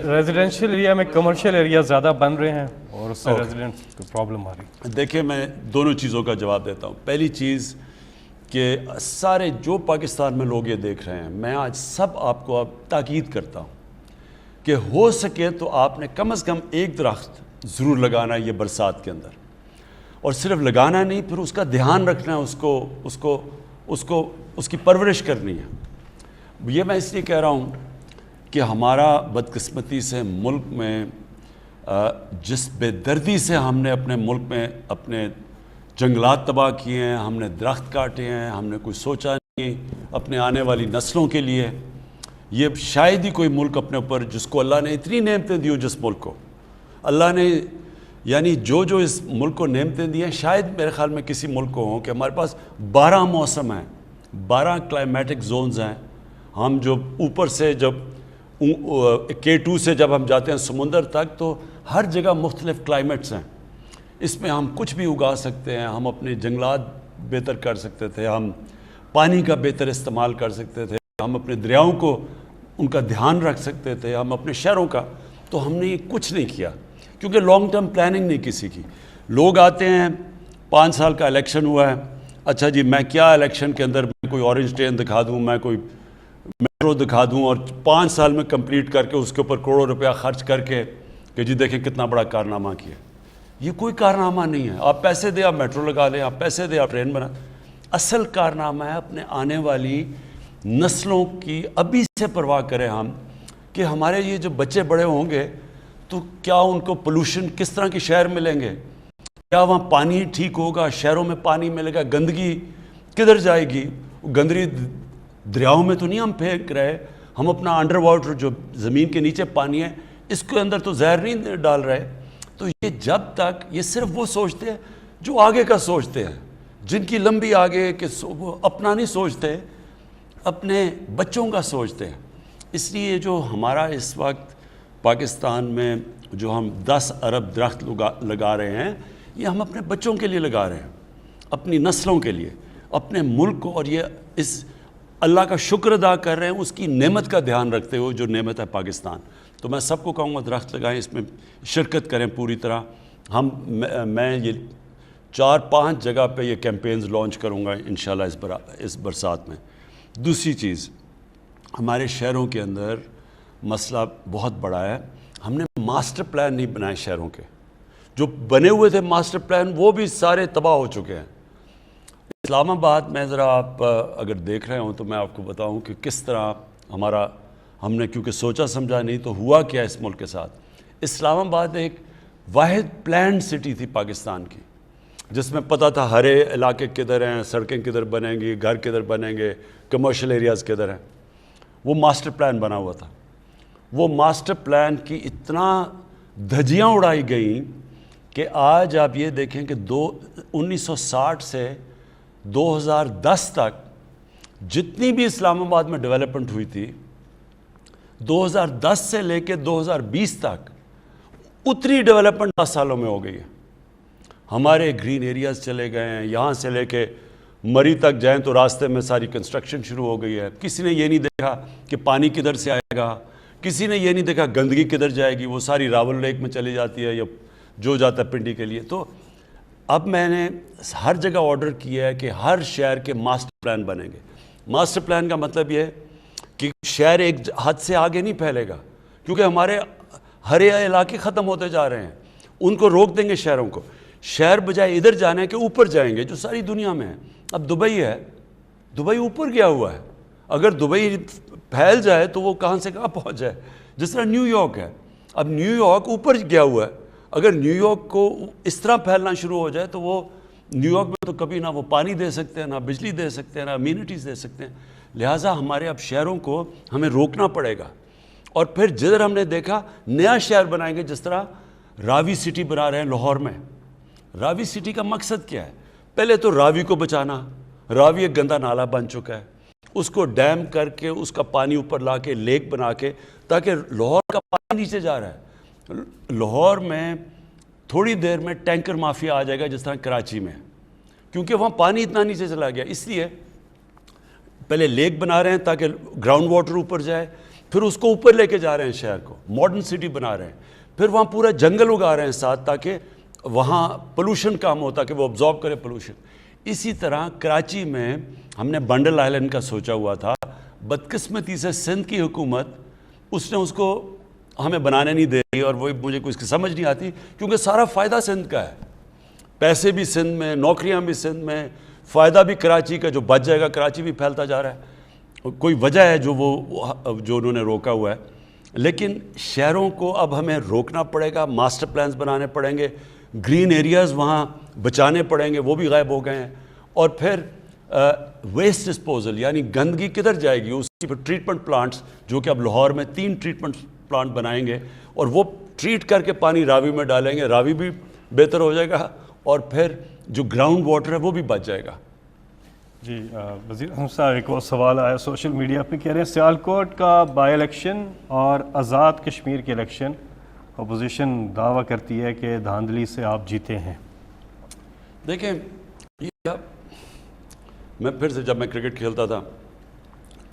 ریزیڈینشیل ایریا میں کمرشل ایریا زیادہ بن رہے ہیں اور اس سے ریزیڈنٹ کو پرابلم آ رہی ہے. دیکھیں میں دونوں چیزوں کا جواب دیتا ہوں. پہلی چیز کہ سارے جو پاکستان میں لوگ یہ دیکھ رہے ہیں, میں آج سب آپ کو اب تاکید کرتا ہوں کہ ہو سکے تو آپ نے کم از کم ایک درخت ضرور لگانا ہے یہ برسات کے اندر. اور صرف لگانا نہیں, پھر اس کا دھیان رکھنا ہے, اس کی پرورش کرنی ہے. یہ میں اس لیے کہہ رہا ہوں کہ ہمارا بدقسمتی سے ملک میں جس بے دردی سے ہم نے اپنے ملک میں اپنے جنگلات تباہ کیے ہیں, ہم نے درخت کاٹے ہیں, ہم نے کوئی سوچا نہیں اپنے آنے والی نسلوں کے لیے. یہ شاید ہی کوئی ملک اپنے اوپر جس کو اللہ نے اتنی نعمتیں دی ہو, جس ملک کو اللہ نے یعنی جو اس ملک کو نعمتیں دی ہیں, شاید میرے خیال میں کسی ملک کو ہوں کہ ہمارے پاس 12 موسم ہیں, 12 کلائمیٹک زونز ہیں. ہم جو اوپر سے جب K2 سے جب ہم جاتے ہیں سمندر تک تو ہر جگہ مختلف کلائمیٹس ہیں. اس میں ہم کچھ بھی اگا سکتے ہیں, ہم اپنے جنگلات بہتر کر سکتے تھے, ہم پانی کا بہتر استعمال کر سکتے تھے, ہم اپنے دریاؤں کو ان کا دھیان رکھ سکتے تھے, ہم اپنے شہروں کا. تو ہم نے یہ کچھ نہیں کیا کیونکہ لانگ ٹرم پلاننگ نہیں کسی کی. لوگ آتے ہیں, 5 سال کا الیکشن ہوا ہے, اچھا جی میں کیا الیکشن کے اندر میں کوئی اورنج ٹرین دکھا دوں, میں کوئی میٹرو دکھا دوں اور 5 سال میں کمپلیٹ کر کے اس کے اوپر کروڑوں روپیہ خرچ کر کے کہ جی دیکھیں کتنا بڑا کارنامہ کیا. یہ کوئی کارنامہ نہیں ہے. آپ پیسے دیں آپ میٹرو لگا لیں, آپ پیسے دیں آپ ٹرین بنا. اصل کارنامہ ہے اپنے آنے والی نسلوں کی ابھی سے پرواہ کریں ہم, کہ ہمارے یہ جو بچے بڑے ہوں گے تو کیا ان کو پولوشن کس طرح کے شہر ملیں گے, کیا وہاں پانی ٹھیک ہوگا, شہروں میں پانی ملے گا, گندگی کدھر جائے گی, گندگی دریاؤں میں تو نہیں ہم پھینک رہے, ہم اپنا انڈر واٹر جو زمین کے نیچے پانی ہے اس کے اندر تو زہر نہیں ڈال رہے. تو یہ جب تک یہ صرف وہ سوچتے ہیں جو آگے کا سوچتے ہیں, جن کی لمبی آگے کہ وہ اپنا نہیں سوچتے, اپنے بچوں کا سوچتے ہیں. اس لیے جو ہمارا اس وقت پاکستان میں جو ہم 10 ارب درخت لگا رہے ہیں, یہ ہم اپنے بچوں کے لیے لگا رہے ہیں, اپنی نسلوں کے لیے, اپنے ملک کو, اور یہ اس اللہ کا شکر ادا کر رہے ہیں اس کی نعمت کا دھیان رکھتے ہوئے جو نعمت ہے پاکستان. تو میں سب کو کہوں گا درخت لگائیں, اس میں شرکت کریں پوری طرح. میں یہ 4-5 جگہ پہ یہ کیمپینز لانچ کروں گا انشاءاللہ اس برسات میں. دوسری چیز, ہمارے شہروں کے اندر مسئلہ بہت بڑا ہے, ہم نے ماسٹر پلان نہیں بنائے شہروں کے. جو بنے ہوئے تھے ماسٹر پلان وہ بھی سارے تباہ ہو چکے ہیں. اسلام آباد میں ذرا آپ اگر دیکھ رہے ہوں تو میں آپ کو بتاؤں کہ کس طرح ہم نے کیونکہ سوچا سمجھا نہیں تو ہوا کیا اس ملک کے ساتھ. اسلام آباد ایک واحد پلانڈ سٹی تھی پاکستان کی, جس میں پتہ تھا ہرے علاقے کدھر ہیں, سڑکیں کدھر بنیں گی, گھر کدھر بنیں گے, کمرشل ایریاز کدھر ہیں. وہ ماسٹر پلان بنا ہوا تھا. وہ ماسٹر پلان کی اتنا دھجیاں اڑائی گئیں کہ آج آپ یہ دیکھیں کہ 1960 سے 2010 تک جتنی بھی اسلام آباد میں ڈیولپمنٹ ہوئی تھی, 2010 سے لے کے 2020 تک اتنی ڈیولپمنٹ 10 سالوں میں ہو گئی ہے. ہمارے گرین ایریاز چلے گئے ہیں, یہاں سے لے کے مری تک جائیں تو راستے میں ساری کنسٹرکشن شروع ہو گئی ہے. کسی نے یہ نہیں دیکھا کہ پانی کدھر سے آئے گا, کسی نے یہ نہیں دیکھا گندگی کدھر جائے گی, وہ ساری راول لیک میں چلی جاتی ہے یا جو جاتا ہے پنڈی کے لیے. تو اب میں نے ہر جگہ آرڈر کیا ہے کہ ہر شہر کے ماسٹر پلان بنیں گے. ماسٹر پلان کا مطلب یہ ہے کہ شہر ایک حد سے آگے نہیں پھیلے گا, کیونکہ ہمارے ہرے علاقے ختم ہوتے جا رہے ہیں, ان کو روک دیں گے شہروں کو. شہر بجائے ادھر جانے کے اوپر جائیں گے جو ساری دنیا میں ہے. اب دبئی ہے, دبئی اوپر گیا ہوا ہے, اگر دبئی پھیل جائے تو وہ کہاں سے کہاں پہنچ جائے. جس طرح نیو یارک ہے, اب نیو یارک اوپر گیا ہوا ہے, اگر نیو یارک کو اس طرح پھیلنا شروع ہو جائے تو وہ نیو یارک میں تو کبھی نہ وہ پانی دے سکتے ہیں, نہ بجلی دے سکتے ہیں, نہ امینٹیز دے سکتے ہیں. لہٰذا ہمارے اب شہروں کو ہمیں روکنا پڑے گا. اور پھر جدھر ہم نے دیکھا نیا شہر بنائیں گے, جس طرح راوی سٹی بنا رہے ہیں لاہور میں. راوی سٹی کا مقصد کیا ہے؟ پہلے تو راوی کو بچانا. راوی ایک گندا نالا بن چکا ہے, اس کو ڈیم کر کے اس کا پانی اوپر لا کے لیک بنا کے, تاکہ لاہور کا پانی نیچے جا رہا ہے. لاہور میں تھوڑی دیر میں ٹینکر مافیا آ جائے گا جس طرح کراچی میں, کیونکہ وہاں پانی اتنا نیچے چلا گیا. اس لیے پہلے لیک بنا رہے ہیں تاکہ گراؤنڈ واٹر اوپر جائے, پھر اس کو اوپر لے کے جا رہے ہیں شہر کو, ماڈرن سٹی بنا رہے ہیں. پھر وہاں پورا جنگل اگا رہے ہیں ساتھ, تاکہ وہاں پولوشن کم ہو, تاکہ وہ ابزارب کرے پولوشن. اسی طرح کراچی میں ہم نے بنڈل آئلینڈ کا سوچا ہوا تھا. بدقسمتی سے سندھ کی حکومت اس نے اس کو ہمیں بنانے نہیں دے رہی, اور وہ مجھے کوئی اس کی سمجھ نہیں آتی, کیونکہ سارا فائدہ سندھ کا ہے. پیسے بھی سندھ میں, نوکریاں بھی سندھ میں, فائدہ بھی کراچی کا. جو بچ جائے گا کراچی بھی پھیلتا جا رہا ہے. کوئی وجہ ہے جو انہوں نے روکا ہوا ہے. لیکن شہروں کو اب ہمیں روکنا پڑے گا, ماسٹر پلانز بنانے پڑیں گے, گرین ایریاز وہاں بچانے پڑیں گے, وہ بھی غائب ہو گئے ہیں. اور پھر ویسٹ ڈسپوزل, یعنی گندگی کدھر جائے گی, اس کی پھر ٹریٹمنٹ پلانٹس, جو کہ اب لاہور میں 3 ٹریٹمنٹ پلانٹ بنائیں گے, اور وہ ٹریٹ کر کے پانی راوی میں ڈالیں گے. راوی بھی بہتر ہو جائے گا, اور پھر جو گراؤنڈ واٹر ہے وہ بھی بچ جائے گا. جی وزیر اعظم صاحب, ایک اور سوال آیا سوشل میڈیا پہ, کہہ رہے ہیں سیالکوٹ کا بائی الیکشن اور آزاد کشمیر کے الیکشن اپوزیشن دعویٰ کرتی ہے کہ دھاندلی سے آپ جیتے ہیں. دیکھیں, میں پھر سے جب میں کرکٹ کھیلتا تھا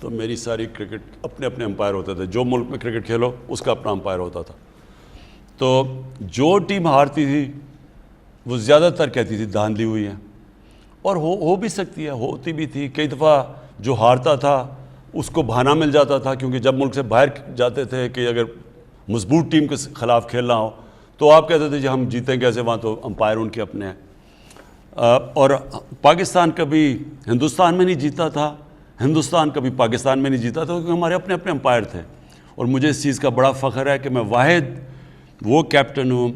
تو میری ساری کرکٹ اپنے اپنے امپائر ہوتے تھے. جو ملک میں کرکٹ کھیلو اس کا اپنا امپائر ہوتا تھا. تو جو ٹیم ہارتی تھی وہ زیادہ تر کہتی تھی دھاندلی ہوئی ہے, اور ہو بھی سکتی ہے, ہوتی بھی تھی. کئی دفعہ جو ہارتا تھا اس کو بہانہ مل جاتا تھا, کیونکہ جب ملک سے باہر جاتے تھے کہ اگر مضبوط ٹیم کے خلاف کھیلنا ہو تو آپ کہتے تھے جی ہم جیتیں کیسے، وہاں تو امپائر ان کے اپنے ہیں، اور پاکستان کبھی ہندوستان میں نہیں جیتا تھا، ہندوستان کبھی پاکستان میں نہیں جیتا تھا، کیونکہ ہمارے اپنے اپنے امپائر تھے. اور مجھے اس چیز کا بڑا فخر ہے کہ میں واحد وہ کیپٹن ہوں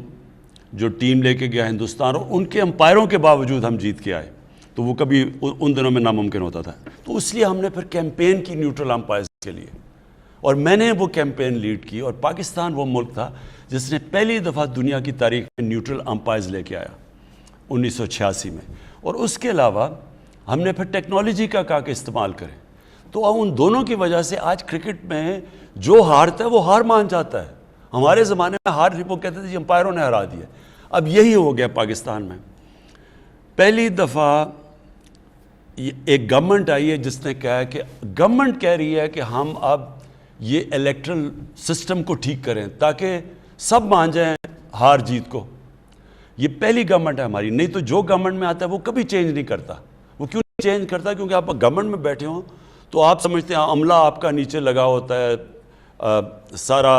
جو ٹیم لے کے گیا ہندوستان، اور ان کے امپائروں کے باوجود ہم جیت کے آئے. تو وہ کبھی ان دنوں میں ناممکن ہوتا تھا. تو اس لیے ہم نے پھر کیمپین کی نیوٹرل امپائرز کے لیے، اور میں نے وہ کیمپین لیڈ کی. اور پاکستان وہ ملک تھا جس نے پہلی دفعہ دنیا کی تاریخ میں نیوٹرل امپائرز لے کے آیا 1986 میں. اور اس کے علاوہ ہم نے پھر ٹیکنالوجی کا کہا کہ استعمال کریں. تو ان دونوں کی وجہ سے آج کرکٹ میں جو ہارتا ہے وہ ہار مان جاتا ہے. ہمارے زمانے میں ہار وہ کہتے تھے جی امپائروں نے ہرا دیا. اب یہی ہو گیا پاکستان میں. پہلی دفعہ ایک گورنمنٹ آئی ہے جس نے کہا کہ گورنمنٹ کہہ رہی ہے کہ ہم اب یہ الیکٹرل سسٹم کو ٹھیک کریں تاکہ سب مان جائیں ہار جیت کو. یہ پہلی گورنمنٹ ہے ہماری. نہیں تو جو گورنمنٹ میں آتا ہے وہ کبھی چینج نہیں کرتا. وہ کیوں نہیں چینج کرتا؟ کیونکہ آپ گورنمنٹ میں بیٹھے ہوں تو آپ سمجھتے ہیں عملہ آپ کا نیچے لگا ہوتا ہے سارا.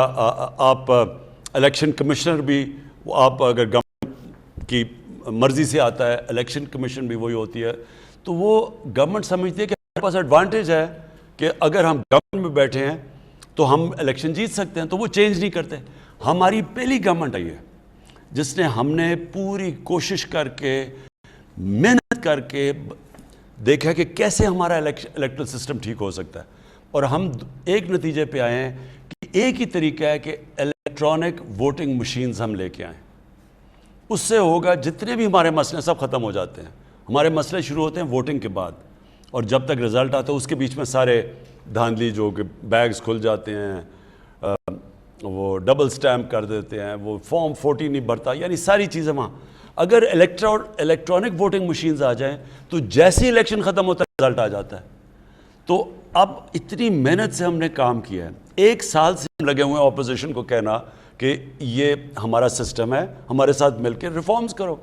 آپ الیکشن کمشنر بھی آپ اگر گورنمنٹ کی مرضی سے آتا ہے، الیکشن کمیشن بھی وہی ہوتی ہے. تو وہ گورنمنٹ سمجھتی ہے کہ ہمارے پاس ایڈوانٹیج ہے کہ اگر ہم گورنمنٹ میں بیٹھے ہیں تو ہم الیکشن جیت سکتے ہیں. تو وہ چینج نہیں کرتے. ہماری پہلی گورنمنٹ آئی ہے جس نے ہم نے پوری کوشش کر کے محنت کر کے دیکھا کہ کیسے ہمارا الیکٹرل سسٹم ٹھیک ہو سکتا ہے. اور ہم ایک نتیجے پہ آئے ہیں کہ ایک ہی طریقہ ہے کہ الیکٹرانک ووٹنگ مشینز ہم لے کے آئیں. اس سے ہوگا جتنے بھی ہمارے مسئلے سب ختم ہو جاتے ہیں. ہمارے مسئلے شروع ہوتے ہیں ووٹنگ کے بعد، اور جب تک رزلٹ آتا ہے اس کے بیچ میں سارے دھاندلی جو کہ بیگز کھل جاتے ہیں، وہ ڈبل سٹیمپ کر دیتے ہیں، وہ فارم 40 نہیں بھرتا، یعنی ساری چیزیں وہاں. اگر الیکٹرانک ووٹنگ مشینز آ جائیں تو جیسے الیکشن ختم ہوتا ہے رزلٹ آ جاتا ہے. تو اب اتنی محنت سے ہم نے کام کیا ہے. 1 سال سے ہم لگے ہوئے ہیں اپوزیشن کو کہنا کہ یہ ہمارا سسٹم ہے، ہمارے ساتھ مل کے ریفارمز کرو.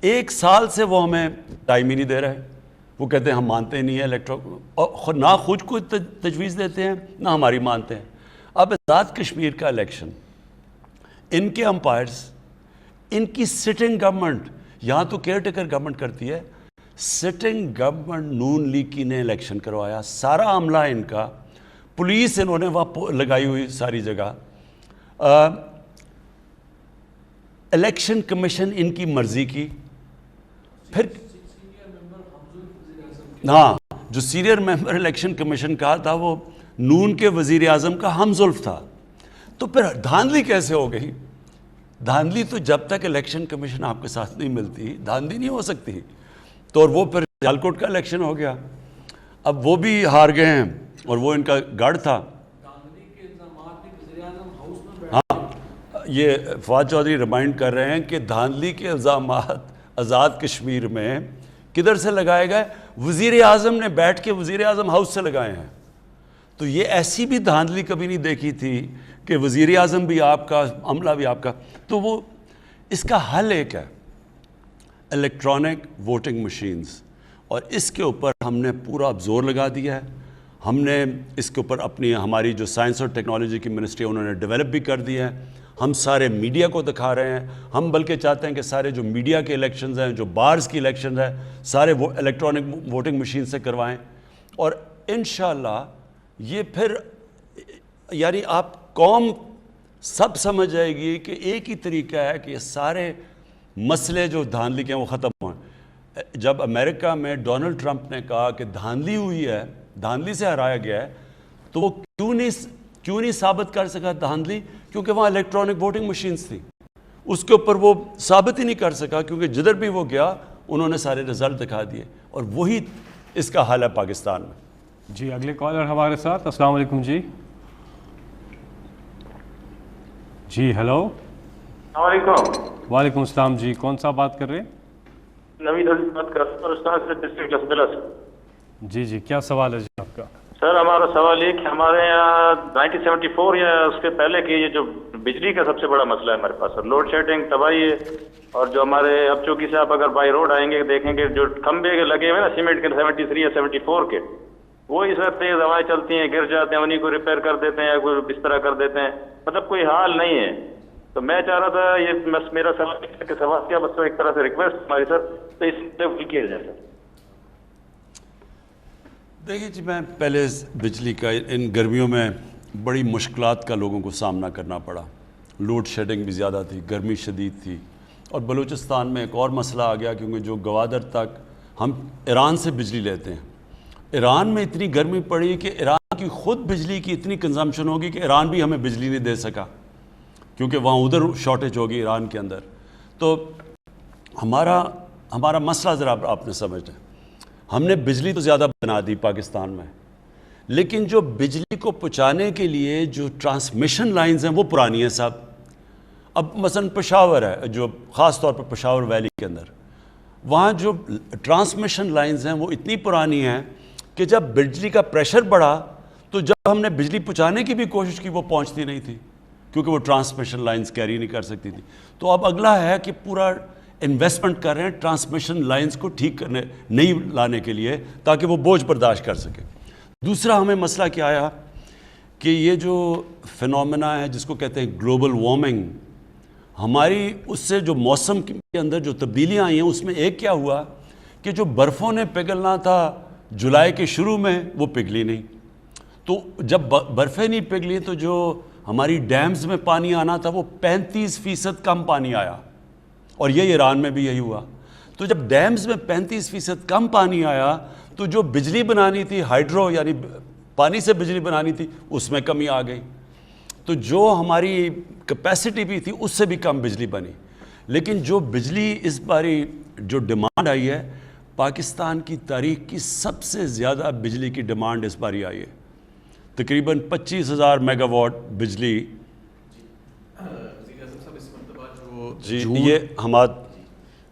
1 سال سے وہ ہمیں ٹائم ہی نہیں دے رہے. وہ کہتے ہیں ہم مانتے نہیں ہیں اور نہ خود کو تجویز دیتے ہیں نہ ہماری مانتے ہیں. اب آزاد کشمیر کا الیکشن، ان کے امپائرز، ان کی سٹنگ گورنمنٹ، یہاں تو کیئر ٹیکر گورنمنٹ کرتی ہے، سٹنگ گورنمنٹ نون لیگ کی نے الیکشن کروایا. سارا عملہ ان کا، پولیس انہوں نے وہاں لگائی ہوئی ساری جگہ، الیکشن کمیشن ان کی مرضی کی. پھر ہاں جو سینئر ممبر الیکشن کمیشن کا تھا وہ نون کے وزیر اعظم کا ہم زلف تھا. تو پھر دھاندلی کیسے ہو گئی؟ دھاندلی تو جب تک الیکشن کمیشن آپ کے ساتھ نہیں ملتی دھاندلی نہیں ہو سکتی. تو اور وہ پھر سیالکوٹ کا الیکشن ہو گیا. اب وہ بھی ہار گئے ہیں اور وہ ان کا گڑھ تھا. ہاں یہ فواد چودھری ریمائنڈ کر رہے ہیں کہ دھاندلی کے الزامات آزاد کشمیر میں کدھر سے لگائے گئے؟ وزیر اعظم نے بیٹھ کے وزیر اعظم ہاؤس سے لگائے ہیں. تو یہ ایسی بھی دھاندلی کبھی نہیں دیکھی تھی کہ وزیر اعظم بھی آپ کا، عملہ بھی آپ کا. تو وہ اس کا حل ایک ہے، الیکٹرانک ووٹنگ مشینز. اور اس کے اوپر ہم نے پورا زور لگا دیا ہے. ہم نے اس کے اوپر ہماری جو سائنس اور ٹیکنالوجی کی منسٹری انہوں نے ڈیولپ بھی کر دی ہے. ہم سارے میڈیا کو دکھا رہے ہیں. ہم بلکہ چاہتے ہیں کہ سارے جو میڈیا کے الیکشنز ہیں، جو بارز کی الیکشنز ہیں، سارے وہ الیکٹرانک ووٹنگ مشین سے کروائیں. اور انشاءاللہ یہ پھر یعنی آپ قوم سب سمجھ جائے گی کہ ایک ہی طریقہ ہے کہ یہ سارے مسئلے جو دھاندلی کے ہیں وہ ختم ہوئیں. جب امریکہ میں ڈونلڈ ٹرمپ نے کہا کہ دھاندلی ہوئی ہے، دھاندلی سے ہرایا گیا ہے، تو وہ کیوں نہیں ثابت کر سکا دھاندلی؟ کیونکہ وہاں الیکٹرانک ووٹنگ مشینز تھی. اس کے اوپر وہ ثابت ہی نہیں کر سکا کیونکہ جدھر بھی وہ گیا انہوں نے سارے رزلٹ دکھا دیے. اور وہی اس کا حال ہے پاکستان میں. جی اگلے کالر ہمارے ساتھ. السلام علیکم. جی ہیلو. السلام علیکم. وعلیکم السلام. جی کون صاحب بات کر رہے ہیں؟ نوید عزیز بات کر رہا ہوں ڈسٹرکٹ لسبلا سے. جی کیا سوال ہے جی آپ کا؟ سر ہمارا سوال یہ کہ ہمارے یہاں 1974 یا اس کے پہلے کی یہ جو بجلی کا سب سے بڑا مسئلہ ہے ہمارے پاس سر، لوڈ شیڈنگ تباہی ہے. اور جو ہمارے اب چونکہ سے آپ اگر بائی روڈ آئیں گے دیکھیں گے جو کھمبے لگے ہوئے نا سیمنٹ کے 73 یا 74 کے، وہ اس وقت تیز ہوائیں چلتی ہیں گر جاتے ہیں، انہیں کو ریپیئر کر دیتے ہیں یا کوئی اس طرح کر دیتے ہیں. مطلب کوئی حال نہیں ہے. تو میں چاہ رہا تھا یہ میرا سوال کیا بس ایک طرح سے ریکویسٹ ہماری سر تو اس سے کیا جائے سر. دیکھیے جی، میں پہلے بجلی کا ان گرمیوں میں بڑی مشکلات کا لوگوں کو سامنا کرنا پڑا. لوڈ شیڈنگ بھی زیادہ تھی، گرمی شدید تھی، اور بلوچستان میں ایک اور مسئلہ آ گیا کیونکہ جو گوادر تک ہم ایران سے بجلی لیتے ہیں، ایران میں اتنی گرمی پڑی کہ ایران کی خود بجلی کی اتنی کنزمپشن ہوگی کہ ایران بھی ہمیں بجلی نہیں دے سکا کیونکہ وہاں ادھر شارٹیج ہوگی ایران کے اندر. تو ہمارا مسئلہ ذرا آپ نے سمجھنا ہے. ہم نے بجلی تو زیادہ بنا دی پاکستان میں، لیکن جو بجلی کو پہنچانے کے لیے جو ٹرانسمیشن لائنز ہیں وہ پرانی ہیں صاحب. اب مثلا پشاور ہے، جو خاص طور پر پشاور ویلی کے اندر، وہاں جو ٹرانسمیشن لائنز ہیں وہ اتنی پرانی ہیں کہ جب بجلی کا پریشر بڑھا تو جب ہم نے بجلی پہنچانے کی بھی کوشش کی وہ پہنچتی نہیں تھی کیونکہ وہ ٹرانسمیشن لائنز کیری نہیں کر سکتی تھی. تو اب اگلا ہے کہ پورا انویسٹمنٹ کر رہے ہیں ٹرانسمیشن لائنز کو ٹھیک کرنے، نہیں لانے کے لیے، تاکہ وہ بوجھ برداشت کر سکے. دوسرا ہمیں مسئلہ کیا آیا کہ یہ جو فنومینا ہے جس کو کہتے ہیں گلوبل وارمنگ، ہماری اس سے جو موسم کے اندر جو تبدیلیاں آئی ہیں اس میں ایک کیا ہوا کہ جو برفوں نے پگھلنا تھا جولائی کے شروع میں وہ پگھلی نہیں. تو جب برفیں نہیں پگھلی تو جو ہماری ڈیمز میں پانی آنا تھا وہ 35% کم پانی آیا، اور یہ ایران میں بھی یہی ہوا. تو جب ڈیمز میں 35% کم پانی آیا تو جو بجلی بنانی تھی ہائیڈرو یعنی پانی سے بجلی بنانی تھی اس میں کمی آ گئی. تو جو ہماری کیپیسٹی بھی تھی اس سے بھی کم بجلی بنی. لیکن جو بجلی اس باری جو ڈیمانڈ آئی ہے، پاکستان کی تاریخ کی سب سے زیادہ بجلی کی ڈیمانڈ اس باری آئی ہے، تقریباً 25,000 میگا واٹ بجلی. جی یہ ہمارا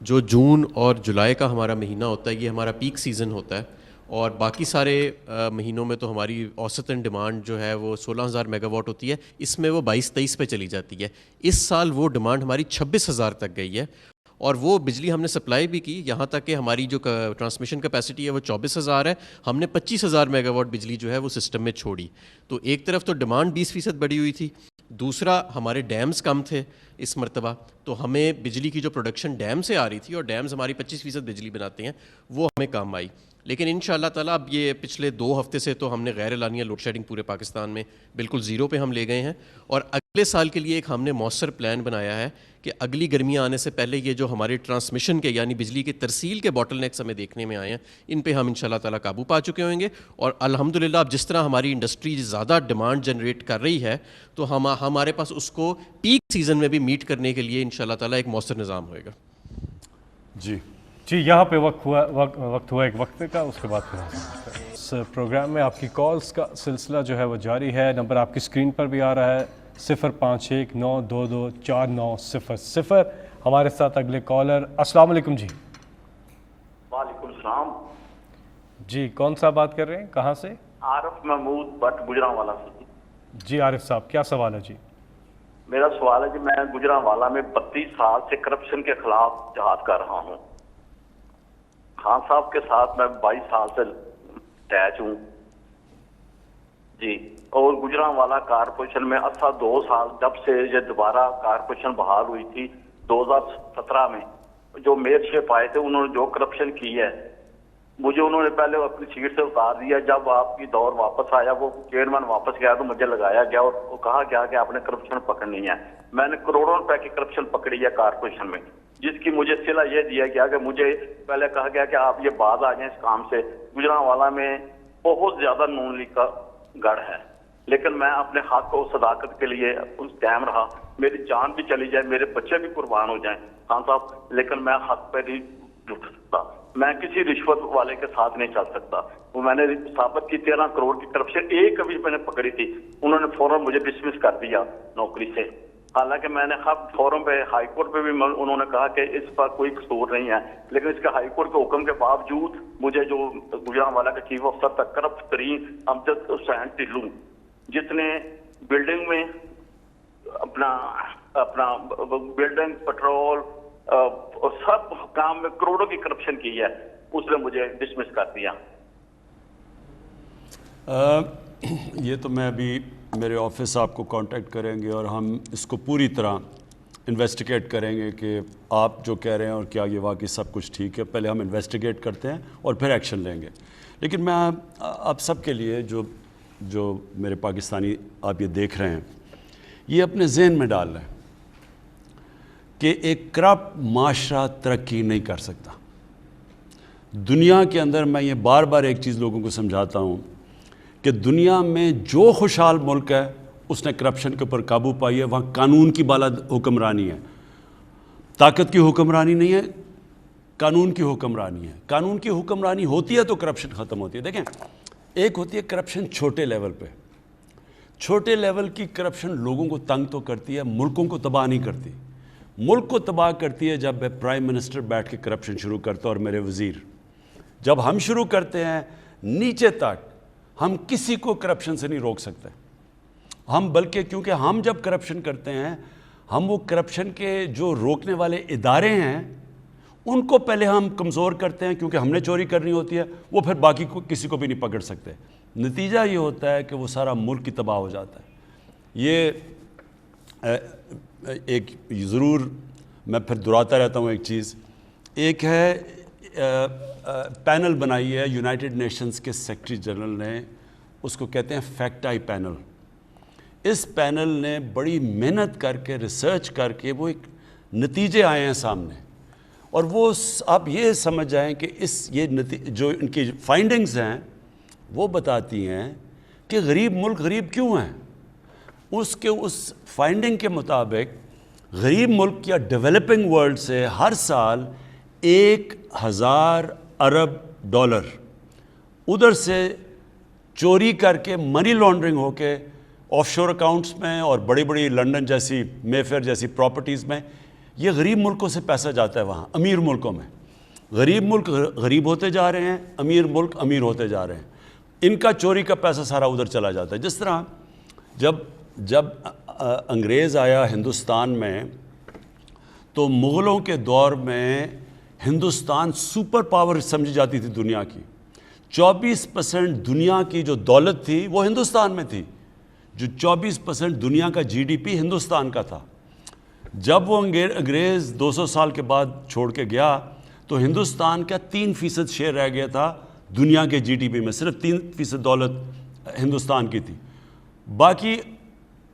جو جون اور جولائی کا ہمارا مہینہ ہوتا ہے یہ ہمارا پیک سیزن ہوتا ہے، اور باقی سارے مہینوں میں تو ہماری اوسطاً ڈیمانڈ جو ہے وہ 16,000 میگا واٹ ہوتی ہے، اس میں وہ 22-23 پہ چلی جاتی ہے. اس سال وہ ڈیمانڈ ہماری 26,000 تک گئی ہے، اور وہ بجلی ہم نے سپلائی بھی کی، یہاں تک کہ ہماری جو ٹرانسمیشن کیپیسٹی ہے وہ 24,000 ہے، ہم نے 25,000 میگا واٹ بجلی جو ہے وہ سسٹم میں چھوڑی. تو ایک طرف تو ڈیمانڈ 20% بڑھی ہوئی تھی، دوسرا ہمارے ڈیمز کم تھے اس مرتبہ، تو ہمیں بجلی کی جو پروڈکشن ڈیم سے آ رہی تھی، اور ڈیمز ہماری 25% بجلی بناتے ہیں، وہ ہمیں کام آئی. لیکن ان شاء اللہ تعالیٰ اب یہ پچھلے 2 ہفتے سے تو ہم نے غیر اعلانیہ لوڈ شیڈنگ پورے پاکستان میں بالکل زیرو پہ ہم لے گئے ہیں، اور اگلے سال کے لیے ایک ہم نے مؤثر پلان بنایا ہے کہ اگلی گرمیاں آنے سے پہلے یہ جو ہمارے ٹرانسمیشن کے یعنی بجلی کی ترسیل کے باٹل نیکس ہمیں دیکھنے میں آئے ہیں، ان پہ ہم ان شاء اللہ تعالیٰ قابو پا چکے ہوئیں گے. اور الحمدللہ اب جس طرح ہماری انڈسٹری زیادہ ڈیمانڈ جنریٹ کر رہی ہے تو ہمارے پاس اس کو پیک سیزن میں بھی میٹ کرنے کے لیے ان شاء اللہ تعالیٰ ایک مؤثر نظام ہوئے گا. جی یہاں پہ وقت ہوا ایک وقفے کا، اس کے بعد پھر اس پروگرام میں آپ کی کالز کا سلسلہ جو ہے وہ جاری ہے. نمبر آپ کی اسکرین پر بھی آ رہا ہے 05192224900. ہمارے ساتھ اگلے کالر. السلام علیکم جی. وعلیکم السلام جی، کون سا بات کر رہے ہیں، کہاں سے؟ عارف محمود بٹ گجرانوالا سے. جی عارف صاحب، کیا سوال ہے جی؟ میرا سوال ہے کہ میں گجرانوالا میں 32 سال سے کرپشن کے خلاف جہاد کر رہا ہوں. خان صاحب کے ساتھ میں 22 سال سے اٹیچ ہوں جی. اور گجرانوالا کارپوریشن میں 2 سال جب سے یہ دوبارہ کارپوریشن بحال ہوئی تھی 2017 میں، جو میئر شپ آئے تھے انہوں نے جو کرپشن کی ہے، مجھے انہوں نے پہلے اپنی سیٹ سے اتار دیا. جب آپ کی دور واپس آیا، وہ چیئرمین واپس گیا تو مجھے لگایا گیا اور وہ کہا گیا کہ آپ نے کرپشن پکڑنی ہے. میں نے کروڑوں روپے کی کرپشن پکڑی ہے کارپوریشن میں، جس کی مجھے صلہ یہ دیا گیا کہ مجھے پہلے کہا گیا کہ آپ یہ باز آ جائیں اس کام سے. گجرانوالا میں بہت زیادہ نون لیگ کا گڑھ ہے، لیکن میں اپنے حق اور صداقت کے لیے اس قائم رہا. میری جان بھی چلی جائے، میرے بچے بھی قربان ہو جائیں خان صاحب، لیکن میں حق پہ نہیں جھک سکتا. میں کسی رشوت والے کے ساتھ نہیں چل سکتا. وہ میں نے ثابت کی 13 کروڑ کی کرپشن ایک کبھی میں نے پکڑی تھی، انہوں نے فوراً مجھے ڈسمس کر دیا نوکری سے. حالانکہ میں نے فورم پہ ہائی کورٹ پہ بھی انہوں نے کہا کہ اس پر کوئی قصور نہیں ہے، لیکن اس کے ہائی کورٹ کے حکم کے باوجود مجھے جو گجرانوالا کے چیف افسر تک کرپٹ ترین امجد حسین ٹلو، جتنے بلڈنگ میں اپنا بلڈنگ پٹرول اور سب کام میں کروڑوں کی کرپشن کی ہے، اس نے مجھے ڈسمس کر دیا. یہ تو میں ابھی میرے آفس آپ کو کانٹیکٹ کریں گے اور ہم اس کو پوری طرح انویسٹیگیٹ کریں گے کہ آپ جو کہہ رہے ہیں اور کیا یہ واقعی سب کچھ ٹھیک ہے. پہلے ہم انویسٹیگیٹ کرتے ہیں اور پھر ایکشن لیں گے. لیکن میں آپ سب کے لیے جو میرے پاکستانی آپ یہ دیکھ رہے ہیں, یہ اپنے ذہن میں ڈال رہے ہیں کہ ایک کرپٹ معاشرہ ترقی نہیں کر سکتا. دنیا کے اندر میں یہ بار بار ایک چیز لوگوں کو سمجھاتا ہوں کہ دنیا میں جو خوشحال ملک ہے اس نے کرپشن کے اوپر قابو پائی ہے. وہاں قانون کی بالا حکمرانی ہے, طاقت کی حکمرانی نہیں ہے, قانون کی حکمرانی ہے. قانون کی حکمرانی ہوتی ہے تو کرپشن ختم ہوتی ہے. دیکھیں, ایک ہوتی ہے کرپشن چھوٹے لیول پہ. چھوٹے لیول کی کرپشن لوگوں کو تنگ تو کرتی ہے, ملکوں کو تباہ نہیں کرتی. ملک کو تباہ کرتی ہے جب پرائم منسٹر بیٹھ کے کرپشن شروع کرتا ہے اور میرے وزیر. جب ہم شروع کرتے ہیں نیچے تک, ہم کسی کو کرپشن سے نہیں روک سکتے. ہم بلکہ کیونکہ ہم جب کرپشن کرتے ہیں, ہم وہ کرپشن کے جو روکنے والے ادارے ہیں ان کو پہلے ہم کمزور کرتے ہیں, کیونکہ ہم نے چوری کرنی ہوتی ہے, وہ پھر باقی کو کسی کو بھی نہیں پکڑ سکتے. نتیجہ یہ ہوتا ہے کہ وہ سارا ملک کی تباہ ہو جاتا ہے. یہ ایک ضرور میں پھر دہراتا رہتا ہوں ایک چیز. ایک ہے پینل بنائی ہے یونائٹڈ نیشنز کے سیکرٹری جنرل نے, اس کو کہتے ہیں فیکٹ آئی پینل. اس پینل نے بڑی محنت کر کے ریسرچ کر کے وہ ایک نتیجے آئے ہیں سامنے, اور وہ آپ یہ سمجھ جائیں کہ جو ان کی فائنڈنگز ہیں وہ بتاتی ہیں کہ غریب ملک غریب کیوں ہیں. اس فائنڈنگ کے مطابق غریب ملک یا ڈیولپنگ ورلڈ سے ہر سال 1000 ارب ڈالر ادھر سے چوری کر کے, منی لانڈرنگ ہو کے آف شور اکاؤنٹس میں اور بڑی بڑی لنڈن جیسی, مے فیئر جیسی پراپرٹیز میں, یہ غریب ملکوں سے پیسہ جاتا ہے وہاں امیر ملکوں میں. غریب ملک غریب ہوتے جا رہے ہیں, امیر ملک امیر ہوتے جا رہے ہیں. ان کا چوری کا پیسہ سارا ادھر چلا جاتا ہے. جس طرح جب انگریز آیا ہندوستان میں تو مغلوں کے دور میں ہندوستان سپر پاور سمجھی جاتی تھی دنیا کی. 24% دنیا کی جو دولت تھی وہ ہندوستان میں تھی. جو 24% دنیا کا جی ڈی پی ہندوستان کا تھا. جب وہ انگریز 200 سال کے بعد چھوڑ کے گیا تو ہندوستان کا 3% شیئر رہ گیا تھا دنیا کے جی ڈی پی میں. صرف 3% دولت ہندوستان کی تھی. باقی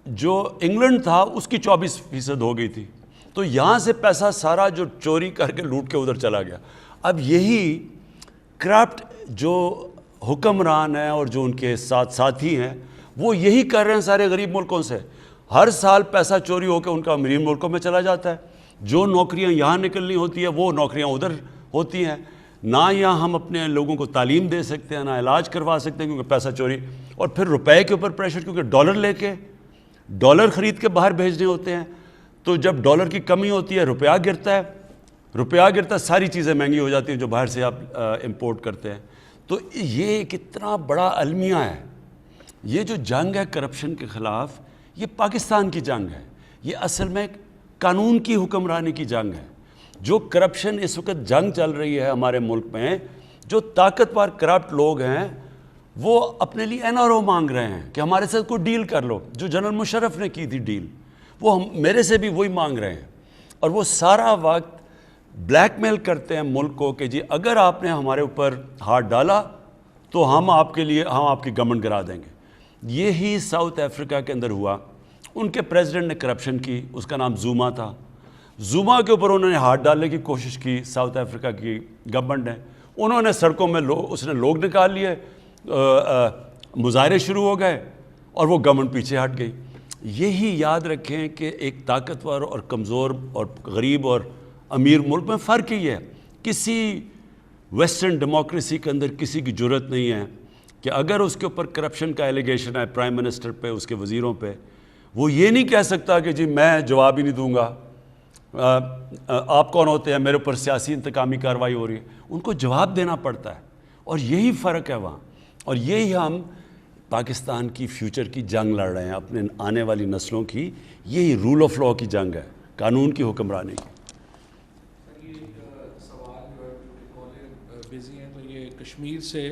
جو انگلینڈ تھا اس کی 24% ہو گئی تھی. تو یہاں سے پیسہ سارا جو چوری کر کے لوٹ کے ادھر چلا گیا. اب یہی کرپٹ جو حکمران ہیں اور جو ان کے ساتھ ساتھی ہیں وہ یہی کر رہے ہیں سارے غریب ملکوں سے. ہر سال پیسہ چوری ہو کے ان کا امیر ملکوں میں چلا جاتا ہے. جو نوکریاں یہاں نکلنی ہوتی ہیں وہ نوکریاں ادھر ہوتی ہیں. نہ یہاں ہم اپنے لوگوں کو تعلیم دے سکتے ہیں, نہ علاج کروا سکتے ہیں کیونکہ پیسہ چوری. اور پھر روپے کے اوپر پریشر, کیونکہ ڈالر لے کے ڈالر خرید کے باہر بھیجنے ہوتے ہیں. تو جب ڈالر کی کمی ہوتی ہے روپیہ گرتا ہے, ساری چیزیں مہنگی ہو جاتی ہیں جو باہر سے آپ امپورٹ کرتے ہیں. تو یہ کتنا بڑا المیہ ہے. یہ جو جنگ ہے کرپشن کے خلاف, یہ پاکستان کی جنگ ہے. یہ اصل میں قانون کی حکمرانی کی جنگ ہے. جو کرپشن اس وقت جنگ چل رہی ہے ہمارے ملک میں, جو طاقتور کرپٹ لوگ ہیں وہ اپنے لیے این آر او مانگ رہے ہیں کہ ہمارے ساتھ کوئی ڈیل کر لو. جو جنرل مشرف نے کی تھی ڈیل, وہ میرے سے بھی وہی مانگ رہے ہیں. اور وہ سارا وقت بلیک میل کرتے ہیں ملک کو کہ جی اگر آپ نے ہمارے اوپر ہاتھ ڈالا تو ہم آپ کی گورنمنٹ گرا دیں گے. یہی ساؤتھ افریقہ کے اندر ہوا. ان کے پریزیڈنٹ نے کرپشن کی, اس کا نام زوما تھا. زوما کے اوپر انہوں نے ہاتھ ڈالنے کی کوشش کی ساؤتھ افریقہ کی گورنمنٹ نے. انہوں نے سڑکوں میں اس نے لوگ نکال لیے, مظاہرے شروع ہو گئے اور وہ گورنمنٹ پیچھے ہٹ گئی. یہی یاد رکھیں کہ ایک طاقتور اور کمزور اور غریب اور امیر ملک میں فرق ہی ہے. کسی ویسٹرن ڈیموکریسی کے اندر کسی کی جرت نہیں ہے کہ اگر اس کے اوپر کرپشن کا ایلیگیشن ہے پرائم منسٹر پہ, اس کے وزیروں پہ, وہ یہ نہیں کہہ سکتا کہ جی میں جواب ہی نہیں دوں گا, آپ کون ہوتے ہیں, میرے اوپر سیاسی انتقامی کارروائی ہو رہی ہے. ان کو جواب دینا پڑتا ہے. اور یہی فرق ہے وہاں. اور یہی ہم پاکستان کی فیوچر کی جنگ لڑ رہے ہیں, اپنے آنے والی نسلوں کی. یہی رول آف لاء کی جنگ ہے, قانون کی حکمرانی کی. یہ سوال جو ہے بزی ہیں تو یہ کشمیر سے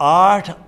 8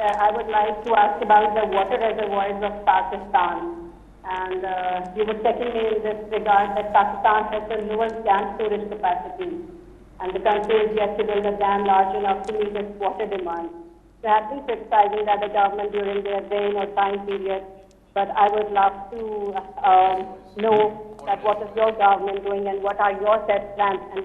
I would like to ask about the water reservoirs of Pakistan, and you were checking me in this regard that Pakistan has the lowest dam storage capacity, and the country is yet to build a dam large enough to meet its water demand. You have been criticizing that the government during their reign or time period, but I would love to know that what is your government doing and what are your set plans, and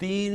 3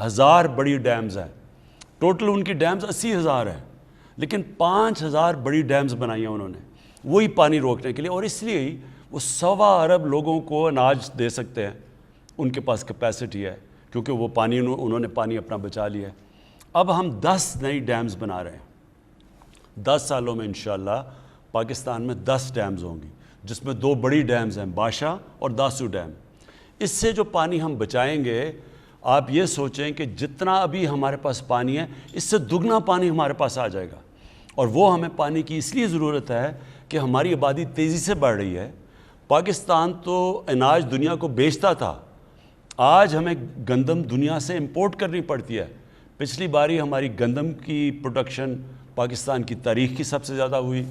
1000 بڑی dams ہیں، total in کی dams 80,000 ہیں، لیکن 5,000 بڑی dams بنائی ہیں انہوں نے وہی پانی روکنے کے لیے، اور اس لیے ہی وہ 1.25 ارب لوگوں کو اناج دے سکتے ہیں، ان کے پاس کیپیسٹی ہے، کیونکہ وہ پانی انہوں نے پانی اپنا بچا لیا ہے۔ اب ہم 10 نئی ڈیمز بنا رہے ہیں، 10 سالوں میں انشاءاللہ پاکستان میں 10 ڈیمز ہوں گی، جس میں 2 بڑی ڈیمز ہیں، باشا اور داسو ڈیم۔ اس سے جو پانی ہم بچائیں گے، آپ یہ سوچیں کہ جتنا ابھی ہمارے پاس پانی ہے اس سے دگنا پانی ہمارے پاس آ جائے گا، اور وہ ہمیں پانی کی اس لیے ضرورت ہے کہ ہماری آبادی تیزی سے بڑھ رہی ہے۔ پاکستان تو اناج دنیا کو بیچتا تھا، آج ہمیں گندم دنیا سے امپورٹ کرنی پڑتی ہے۔ پچھلی باری ہماری گندم کی پروڈکشن پاکستان کی تاریخ کی سب سے زیادہ ہوئی،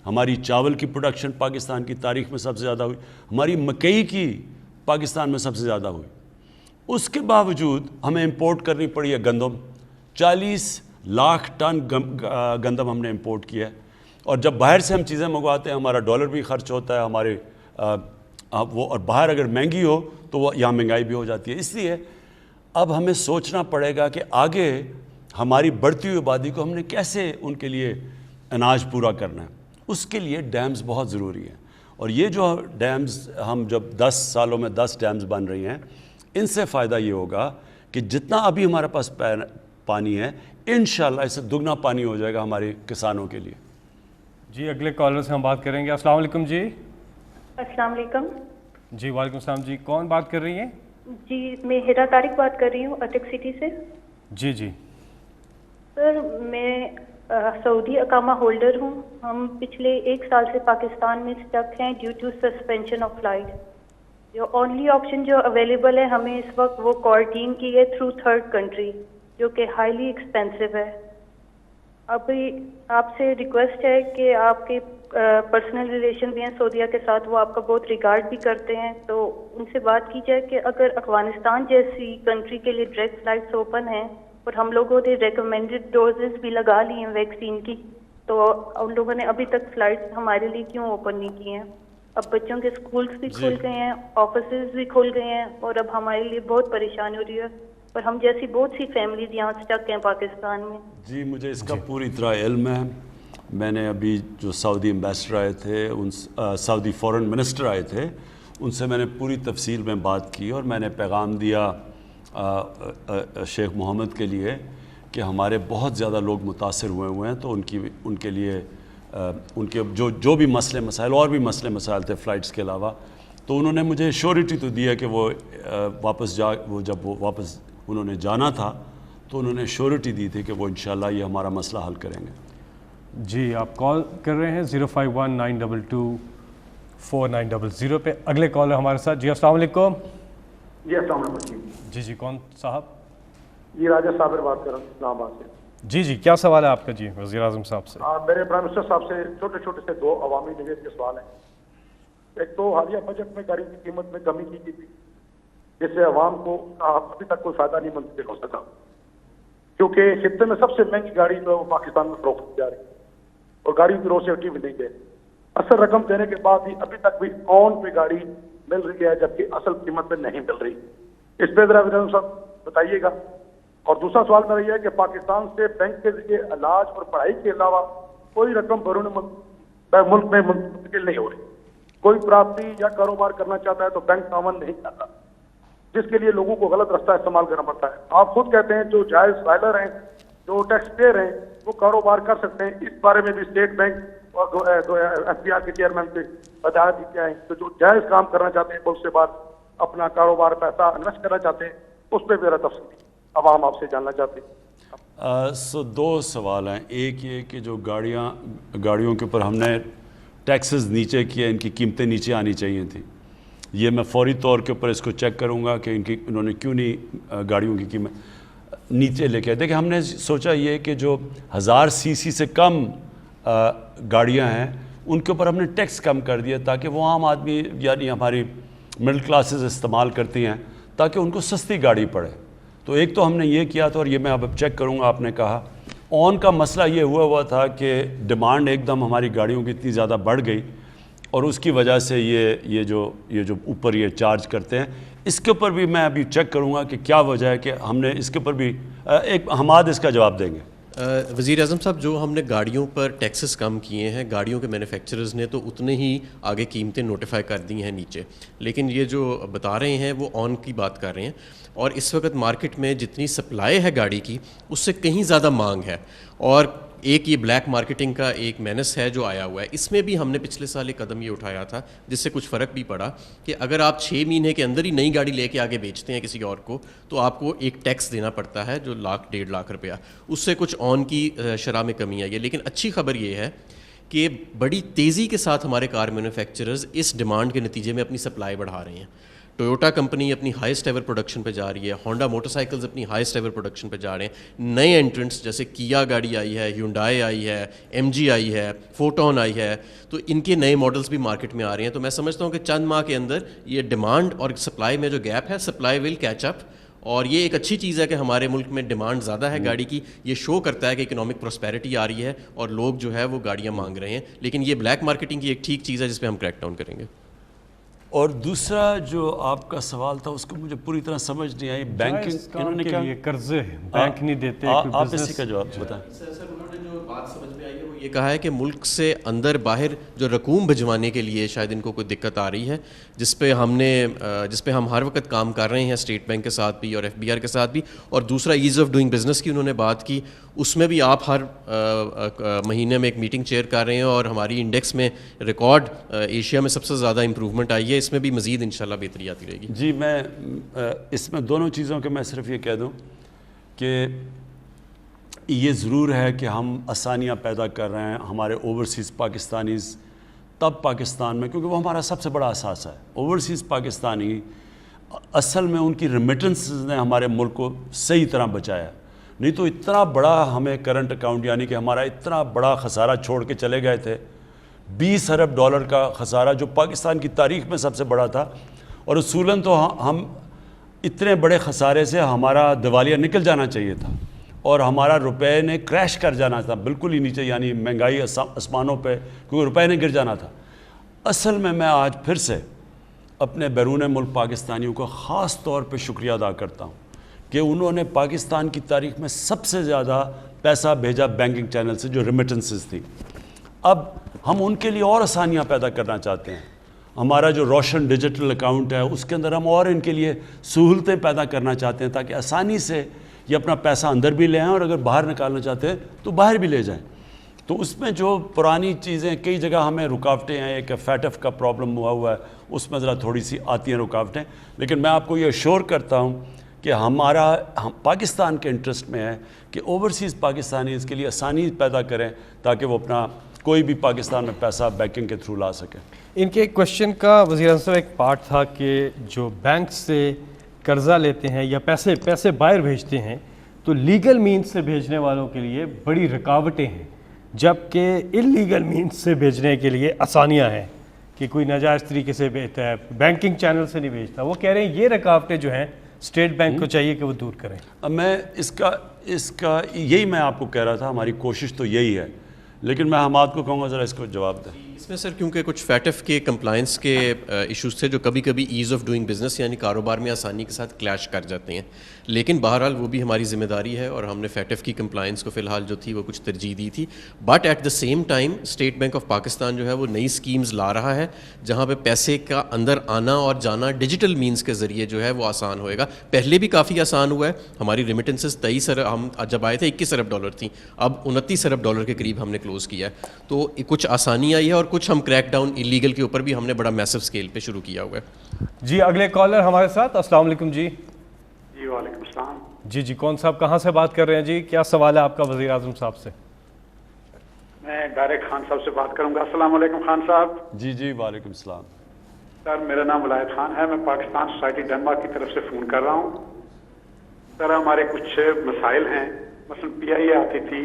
ہماری چاول کی پروڈکشن پاکستان کی تاریخ میں سب سے زیادہ ہوئی، ہماری مکئی کی پاکستان میں سب سے زیادہ ہوئی۔ اس کے باوجود ہمیں امپورٹ کرنی پڑی ہے گندم، 40 لاکھ ٹن گندم ہم نے امپورٹ کیا ہے، اور جب باہر سے ہم چیزیں منگواتے ہیں ہمارا ڈالر بھی خرچ ہوتا ہے ہمارے وہ، اور باہر اگر مہنگی ہو تو وہ یہاں مہنگائی بھی ہو جاتی ہے۔ اس لیے اب ہمیں سوچنا پڑے گا کہ آگے ہماری بڑھتی ہوئی آبادی کو ہم نے کیسے ان کے لیے اناج پورا کرنا ہے، اس کے لیے ڈیمز بہت ضروری ہیں۔ اور یہ جو ڈیمز ہم جب 10 سالوں میں 10 ڈیمز بن رہی ہیں، ان سے فائدہ یہ ہوگا کہ جتنا ابھی ہمارے پاس پانی ہے انشاءاللہ اس سے دگنا پانی ہو جائے گا ہمارے کسانوں کے لیے۔ جی اگلے کالر سے ہم بات کریں گے۔ السلام علیکم جی۔ السلام علیکم جی وعلیکم السلام جی، کون بات کر رہی ہیں؟ جی میں ہیرا طارق بات کر رہی ہوں اٹک سٹی سے۔ جی جی سر میں سعودی اقامہ ہولڈر ہوں، ہم پچھلے 1 سال سے پاکستان میں اسٹک ہیں due to suspension of flight. جو اونلی آپشن جو اویلیبل ہے ہمیں اس وقت وہ کوارنٹین کی ہے تھرو 3rd کنٹری، جو کہ ہائیلی ایکسپینسو ہے۔ ابھی آپ سے ریکویسٹ ہے کہ آپ کے پرسنل ریلیشن بھی ہیں سعودیہ کے ساتھ، وہ آپ کا بہت ریگارڈ بھی کرتے ہیں، تو ان سے بات کی جائے کہ اگر افغانستان جیسی کنٹری کے لیے ڈائریکٹ فلائٹس اوپن ہیں اور ہم لوگوں نے ریکمینڈڈ ڈوزز بھی لگا لی ہیں ویکسین کی، تو ان لوگوں نے ابھی تک فلائٹس ہمارے لیے کیوں اوپن نہیں کی ہیں؟ اب بچوں کے اسکولس بھی کھل گئے ہیں، آفیسز بھی کھل گئے ہیں، اور اب ہمارے لیے بہت پریشانی ہو رہی ہے، اور ہم جیسی بہت سی فیملیز یہاں اسٹک ہیں پاکستان میں۔ جی مجھے اس کا پوری طرح علم ہے۔ میں نے ابھی جو سعودی ایمبیسڈر آئے تھے، سعودی فورن منسٹر آئے تھے، ان سے میں نے پوری تفصیل میں بات کی، اور میں نے پیغام دیا شیخ محمد کے لیے کہ ہمارے بہت زیادہ لوگ متاثر ہوئے ہیں، تو ان کے لیے ان کے جو بھی مسئلے مسائل اور بھی مسئلے مسائل تھے فلائٹس کے علاوہ، تو انہوں نے مجھے شیورٹی تو دیا کہ وہ جب وہ واپس انہوں نے جانا تھا تو انہوں نے شیورٹی دی تھی کہ وہ انشاءاللہ یہ ہمارا مسئلہ حل کریں گے۔ جی آپ کال کر رہے ہیں 051-922-4900 پہ۔ اگلے کالر ہمارے ساتھ۔ جی السلام علیکم۔ جی السلام علیکم۔ جی جی کون صاحب؟ جی راجہ صابر بات کر رہا ہوں اسلام آباد سے۔ جی جی کیا سوال ہے آپ کا؟ جی وزیر اعظم صاحب سے۔ میرے پرائم منسٹر صاحب سے چھوٹے چھوٹے سے 2 عوامی نوید کے سوال ہیں۔ ایک تو حالیہ بجٹ میں گاڑی کی قیمت میں کمی کی گئی تھی، جس سے عوام کو ابھی تک کوئی فائدہ نہیں منتقل ہو سکا، کیونکہ خطے میں سب سے مہنگی گاڑی جو ہے وہ پاکستان میں فروخت کی جا رہی ہے، اور گاڑیوں کی روسیٹی بھی نہیں دے۔ اصل رقم دینے کے بعد بھی ابھی تک بھی آن پہ گاڑی مل رہی ہے، جبکہ اصل قیمت پہ نہیں مل رہی۔ اس پہ ذرا وزیر اعظم صاحب بتائیے گا۔ اور دوسرا سوال میرا یہ ہے کہ پاکستان سے بینک کے ذریعے علاج اور پڑھائی کے علاوہ کوئی رقم بیرون ملک میں منتقل نہیں ہو رہی۔ کوئی پراپرٹی یا کاروبار کرنا چاہتا ہے تو بینک تعاون نہیں کرتا، جس کے لیے لوگوں کو غلط راستہ استعمال کرنا پڑتا ہے۔ آپ خود کہتے ہیں جو جائز فائلر ہیں، جو ٹیکس پیئر ہیں، وہ کاروبار کر سکتے ہیں۔ اس بارے میں بھی اسٹیٹ بینک اور ایف بی آر کے چیئرمین سے ہدایت دی کیا ہے، تو جو جائز کام کرنا چاہتے ہیں، ملک سے باہر اپنا کاروبار پیسہ انویسٹ کرنا چاہتے ہیں، اس پہ میرا تفصیل عوام آپ سے جاننا چاہتے ہیں۔ 2 سوال ہیں۔ ایک یہ کہ جو گاڑیوں کے اوپر ہم نے ٹیکسز نیچے کیے، ان کی قیمتیں نیچے آنی چاہیے تھیں، یہ میں فوری طور کے اوپر اس کو چیک کروں گا کہ انہوں نے کیوں نہیں گاڑیوں کی قیمت نیچے لے کے۔ دیکھیں ہم نے سوچا یہ کہ جو 1000 cc سے کم گاڑیاں ہیں ان کے اوپر ہم نے ٹیکس کم کر دیا، تاکہ وہ عام آدمی یعنی ہماری مڈل کلاسز استعمال کرتی ہیں، تاکہ ان کو سستی گاڑی پڑے۔ تو ایک تو ہم نے یہ کیا تھا، اور یہ میں اب چیک کروں گا۔ آپ نے کہا آن کا مسئلہ یہ ہوا تھا کہ ڈیمانڈ ایک دم ہماری گاڑیوں کی اتنی زیادہ بڑھ گئی، اور اس کی وجہ سے یہ جو اوپر یہ چارج کرتے ہیں۔ اس کے اوپر بھی میں ابھی چیک کروں گا کہ کیا وجہ ہے کہ ہم نے اس کے اوپر بھی ایک حماد اس کا جواب دیں گے. وزیر اعظم صاحب، جو ہم نے گاڑیوں پر ٹیکسز کم کیے ہیں، گاڑیوں کے مینوفیکچررز نے تو اتنے ہی آگے قیمتیں نوٹیفائی کر دی ہیں نیچے، لیکن یہ جو بتا رہے ہیں وہ آن کی بات کر رہے ہیں، اور اس وقت مارکیٹ میں جتنی سپلائی ہے گاڑی کی اس سے کہیں زیادہ مانگ ہے. اور ایک یہ بلیک مارکیٹنگ کا ایک مینس ہے جو آیا ہوا ہے. اس میں بھی ہم نے پچھلے سال ایک قدم یہ اٹھایا تھا جس سے کچھ فرق بھی پڑا کہ اگر آپ 6 مہینے کے اندر ہی نئی گاڑی لے کے آگے بیچتے ہیں کسی اور کو تو آپ کو ایک ٹیکس دینا پڑتا ہے جو 1.5 لاکھ روپیہ. اس سے کچھ آن کی شرح میں کمی آئی ہے. لیکن اچھی خبر یہ ہے کہ بڑی تیزی کے ساتھ ہمارے کار مینوفیکچررز اس ڈیمانڈ کے نتیجے میں اپنی سپلائی بڑھا رہے ہیں. ٹویوٹا کمپنی اپنی ہائیسٹ ایور پروڈکشن پہ جا رہی ہے، ہونڈا موٹر سائیکلز اپنی ہائیسٹ ایور پروڈکشن پہ جا رہے ہیں. نئے انٹرنٹس جیسے کیا گاڑی آئی ہے، ہیونڈائی آئی ہے، ایم جی آئی ہے، فوٹون آئی ہے، تو ان کے نئے ماڈلز بھی مارکیٹ میں آ رہے ہیں. تو میں سمجھتا ہوں کہ چند ماہ کے اندر یہ ڈیمانڈ اور سپلائی میں جو گیپ ہے، سپلائی ول کیچ اپ. اور یہ ایک اچھی چیز ہے کہ ہمارے ملک میں ڈیمانڈ زیادہ ہے گاڑی کی. یہ شو کرتا ہے کہ اکنامک پراسپیرٹی آ رہی ہے اور لوگ جو ہے وہ گاڑیاں مانگ رہے ہیں. لیکن یہ بلیک مارکیٹنگ کی ایک ٹھیک چیز ہے جس پہ ہم کریک ڈاؤن کریں گے. اور دوسرا جو آپ کا سوال تھا اس کو مجھے پوری طرح سمجھ نہیں آئی. بینکنگ انہوں نے کیا قرضے بینک نہیں دیتے، آپ اسی کا جواب بتائیں. سر انہوں نے جو بات سمجھ میں آئی ہے وہ یہ کہا ہے کہ ملک سے اندر باہر جو رقوم بھجوانے کے لیے شاید ان کو کوئی دقت آ رہی ہے، جس پہ ہم ہر وقت کام کر رہے ہیں اسٹیٹ بینک کے ساتھ بھی اور FBR کے ساتھ بھی. اور دوسرا ایز آف ڈوئنگ بزنس کی انہوں نے بات کی، اس میں بھی آپ ہر مہینے میں ایک میٹنگ چیئر کر رہے ہیں اور ہماری انڈیکس میں ریکارڈ ایشیا میں سب سے زیادہ امپروومنٹ آئی ہے. اس میں بھی مزید انشاءاللہ بہتری آتی رہے گی. جی میں اس میں دونوں چیزوں کے میں صرف یہ کہہ دوں کہ یہ ضرور ہے کہ ہم آسانیاں پیدا کر رہے ہیں ہمارے اوورسیز پاکستانیز تب پاکستان میں، کیونکہ وہ ہمارا سب سے بڑا اثاثہ ہے. اوورسیز پاکستانی اصل میں ان کی ریمیٹنسز نے ہمارے ملک کو صحیح طرح بچایا. نہیں تو اتنا بڑا ہمیں کرنٹ اکاؤنٹ، یعنی کہ ہمارا اتنا بڑا خسارہ چھوڑ کے چلے گئے تھے، $20 ارب کا خسارہ جو پاکستان کی تاریخ میں سب سے بڑا تھا. اور اصولاً تو ہم اتنے بڑے خسارے سے ہمارا دیوالیہ نکل جانا چاہیے تھا اور ہمارا روپے نے کریش کر جانا تھا بالکل ہی نیچے، یعنی مہنگائی آسمانوں پہ، کیونکہ روپے نے گر جانا تھا. اصل میں آج پھر سے اپنے بیرون ملک پاکستانیوں کا خاص طور پہ شکریہ ادا کرتا ہوں کہ انہوں نے پاکستان کی تاریخ میں سب سے زیادہ پیسہ بھیجا بینکنگ چینل سے، جو ریمیٹنسز تھی. اب ہم ان کے لیے اور آسانیاں پیدا کرنا چاہتے ہیں. ہمارا جو روشن ڈیجیٹل اکاؤنٹ ہے اس کے اندر ہم اور ان کے لیے سہولتیں پیدا کرنا چاہتے ہیں تاکہ آسانی سے یہ اپنا پیسہ اندر بھی لے آئیں اور اگر باہر نکالنا چاہتے ہیں تو باہر بھی لے جائیں. تو اس میں جو پرانی چیزیں کئی جگہ ہمیں رکاوٹیں ہیں، ایک FATF کا پرابلم ہوا ہے، اس میں ذرا تھوڑی سی آتی ہیں رکاوٹیں. لیکن میں آپ کو یہ ایشور کرتا ہوں کہ ہم پاکستان کے انٹرسٹ میں ہے کہ اوورسیز پاکستانی اس کے لیے آسانی پیدا کریں تاکہ وہ اپنا کوئی بھی پاکستان میں پیسہ بینکنگ کے تھرو لا سکے. ان کے ایک کوشچن کا وزیر اعظم صاحب ایک پارٹ تھا کہ جو بینک سے قرضہ لیتے ہیں یا پیسے باہر بھیجتے ہیں تو لیگل مینز سے بھیجنے والوں کے لیے بڑی رکاوٹیں ہیں، جبکہ انلیگل مینز سے بھیجنے کے لیے آسانیاں ہیں کہ کوئی ناجائز طریقے سے بھیجتا ہے، بینکنگ چینل سے نہیں بھیجتا. وہ کہہ رہے ہیں یہ رکاوٹیں جو ہیں اسٹیٹ بینک کو چاہیے کہ وہ دور کریں. میں اس کا یہی میں آپ کو کہہ رہا تھا، ہماری کوشش تو یہی ہے. لیکن میں حماد کو کہوں گا ذرا اس کو جواب دیں. اس میں سر کیونکہ کچھ FATF کے کمپلائنس کے ایشوز تھے جو کبھی کبھی ایز آف ڈوئنگ بزنس یعنی کاروبار میں آسانی کے ساتھ کلیش کر جاتے ہیں. لیکن بہرحال وہ بھی ہماری ذمہ داری ہے اور ہم نے FATF کی کمپلائنس کو فی الحال جو تھی وہ کچھ ترجیح دی تھی. But at the same time State Bank of Pakistan جو ہے وہ نئی اسکیمز لا رہا ہے جہاں پہ پیسے کا اندر آنا اور جانا ڈیجیٹل مینز کے ذریعے جو ہے وہ آسان ہوئے گا. پہلے بھی کافی آسان ہوا ہے. ہماری ریمیٹنسز 23 ارب، ہم جب آئے تھے $21 ارب تھیں، اب $29 ارب کے قریب ہم نے کلوز کیا ہے. تو کچھ آسانی آئی ہے اور کچھ ہم کریک ڈاؤن انلیگل کے اوپر بھی ہم نے بڑا میسو اسکیل پہ شروع کیا ہوا ہے. جی اگلے کالر ہمارے ساتھ. السلام علیکم. جی جی وعلیکم السلام. جی کون صاحب کہاں سے بات کر رہے ہیں؟ جی کیا سوال ہے آپ کا وزیر اعظم صاحب سے؟ میں ڈائریکٹ خان صاحب سے بات کروں گا. السلام علیکم خان صاحب. جی وعلیکم السلام. سر میرا نام ولایت خان ہے، میں پاکستان سوسائٹی ڈنمارک کی طرف سے فون کر رہا ہوں. سر ہمارے کچھ مسائل ہیں، مثلا PIA آتی تھی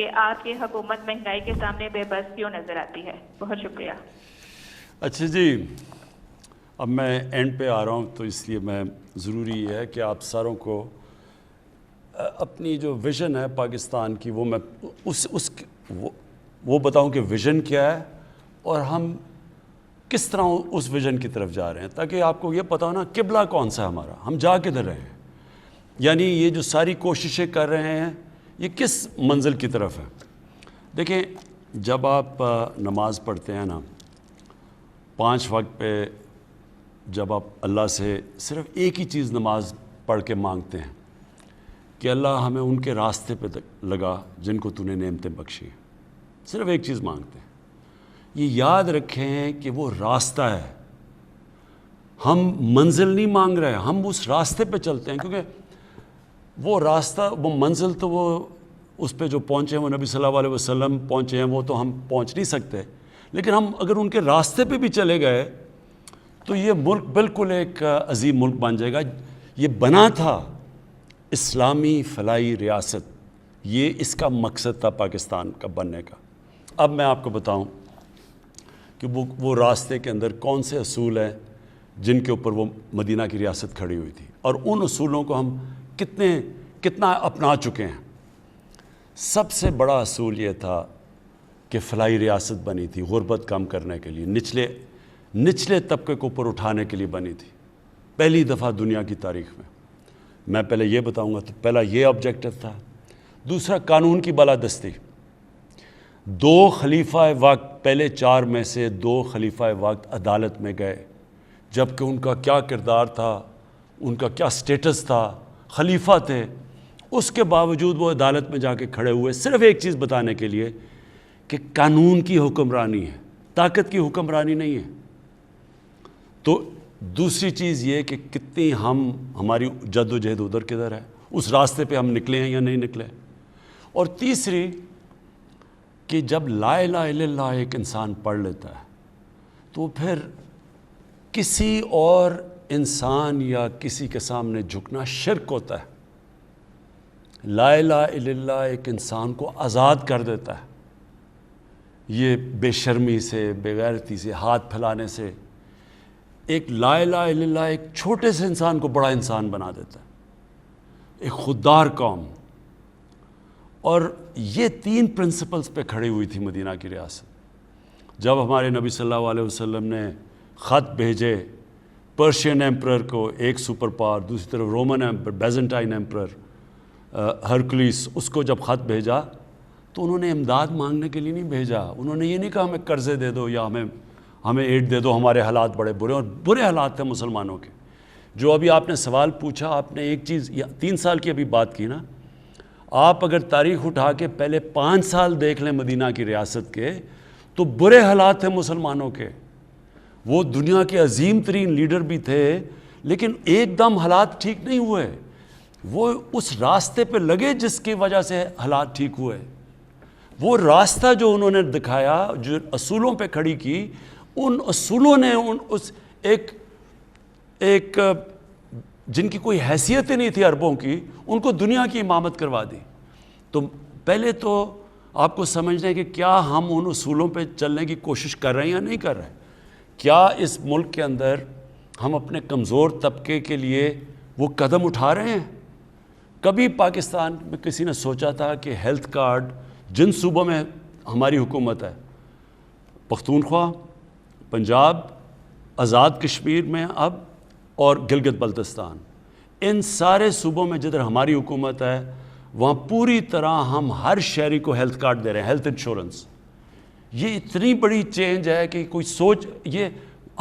کہ آپ کی حکومت مہنگائی کے سامنے بے بس کیوں نظر آتی ہے؟ بہت شکریہ. اچھا جی، اب میں اینڈ پہ آ رہا ہوں، تو اس لیے میں ضروری ہے کہ آپ ساروں کو اپنی جو ویژن ہے پاکستان کی وہ میں وہ بتاؤں کہ ویژن کیا ہے اور ہم کس طرح اس ویژن کی طرف جا رہے ہیں، تاکہ آپ کو یہ پتہ ہو نا قبلہ کون سا ہے ہمارا، ہم جا کدھر رہے ہیں، یعنی یہ جو ساری کوششیں کر رہے ہیں یہ کس منزل کی طرف ہے. دیکھیں، جب آپ نماز پڑھتے ہیں نا 5 وقت پہ، جب آپ اللہ سے صرف ایک ہی چیز نماز پڑھ کے مانگتے ہیں کہ اللہ ہمیں ان کے راستے پہ لگا جن کو تو نے نعمتیں بخشی ہیں، صرف ایک چیز مانگتے ہیں، یہ یاد رکھیں کہ وہ راستہ ہے، ہم منزل نہیں مانگ رہے، ہم اس راستے پہ چلتے ہیں، کیونکہ وہ راستہ، وہ منزل تو وہ اس پہ جو پہنچے ہیں وہ نبی صلی اللہ علیہ وسلم پہنچے ہیں، وہ تو ہم پہنچ نہیں سکتے، لیکن ہم اگر ان کے راستے پہ بھی چلے گئے تو یہ ملک بالکل ایک عظیم ملک بن جائے گا. یہ بنا تھا اسلامی فلاحی ریاست، یہ اس کا مقصد تھا پاکستان کا بننے کا. اب میں آپ کو بتاؤں کہ وہ راستے کے اندر کون سے اصول ہیں جن کے اوپر وہ مدینہ کی ریاست کھڑی ہوئی تھی، اور ان اصولوں کو ہم کتنا اپنا چکے ہیں. سب سے بڑا اصول یہ تھا کہ فلاحی ریاست بنی تھی غربت کم کرنے کے لیے، نچلے طبقے کو اوپر اٹھانے کے لیے بنی تھی، پہلی دفعہ دنیا کی تاریخ میں. میں پہلے یہ بتاؤں گا، تو پہلا یہ آبجیکٹو تھا. دوسرا، قانون کی بالادستی. 2 خلیفہ وقت، پہلے 4 میں سے 2 خلیفہ وقت عدالت میں گئے، جبکہ ان کا کیا کردار تھا، ان کا کیا سٹیٹس تھا، خلیفہ تھے، اس کے باوجود وہ عدالت میں جا کے کھڑے ہوئے صرف ایک چیز بتانے کے لیے کہ قانون کی حکمرانی ہے، طاقت کی حکمرانی نہیں ہے. تو دوسری چیز یہ کہ کتنی ہماری جد و جہد ادھر کدھر ہے، اس راستے پہ ہم نکلے ہیں یا نہیں نکلے. اور تیسری کہ جب لا الہ الا اللہ ایک انسان پڑھ لیتا ہے تو پھر کسی اور انسان یا کسی کے سامنے جھکنا شرک ہوتا ہے. لا الہ الا اللہ ایک انسان کو آزاد کر دیتا ہے، یہ بے شرمی سے، بے غیرتی سے، ہاتھ پھیلانے سے. ایک لا الہ الا اللہ ایک چھوٹے سے انسان کو بڑا انسان بنا دیتا ہے، ایک خوددار قوم. اور یہ 3 پرنسپلز پہ کھڑی ہوئی تھی مدینہ کی ریاست. جب ہمارے نبی صلی اللہ علیہ وسلم نے خط بھیجے پرشین ایمپرر کو، ایک سپر پاور، دوسری طرف رومن ایمپرر، بیزنٹائن ایمپرر ہرکلیس، اس کو جب خط بھیجا تو انہوں نے امداد مانگنے کے لیے نہیں بھیجا. انہوں نے یہ نہیں کہا ہمیں قرضے دے دو یا ہمیں ایڈ دے دو، ہمارے حالات بڑے برے، اور برے حالات تھے مسلمانوں کے. جو ابھی آپ نے سوال پوچھا، آپ نے ایک چیز 3 سال کی ابھی بات کی نا، آپ اگر تاریخ اٹھا کے پہلے 5 سال دیکھ لیں مدینہ کی ریاست کے، تو برے حالات تھے مسلمانوں کے. وہ دنیا کے عظیم ترین لیڈر بھی تھے، لیکن ایک دم حالات ٹھیک نہیں ہوئے. وہ اس راستے پہ لگے جس کی وجہ سے حالات ٹھیک ہوئے. وہ راستہ جو انہوں نے دکھایا، جو اصولوں پہ کھڑی کی، ان اصولوں نے ایک جن کی کوئی حیثیت ہی نہیں تھی عربوں کی، ان کو دنیا کی امامت کروا دی. تو پہلے تو آپ کو سمجھنا ہے کہ کیا ہم ان اصولوں پہ چلنے کی کوشش کر رہے ہیں یا نہیں کر رہے. کیا اس ملک کے اندر ہم اپنے کمزور طبقے کے لیے وہ قدم اٹھا رہے ہیں؟ کبھی پاکستان میں کسی نے سوچا تھا کہ ہیلتھ کارڈ جن صوبوں میں ہماری حکومت ہے، پختونخوا، پنجاب، آزاد کشمیر میں اب، اور گلگت بلتستان، ان سارے صوبوں میں جدھر ہماری حکومت ہے وہاں پوری طرح ہم ہر شہری کو ہیلتھ کارڈ دے رہے ہیں، ہیلتھ انشورنس. یہ اتنی بڑی چینج ہے کہ کوئی سوچ، یہ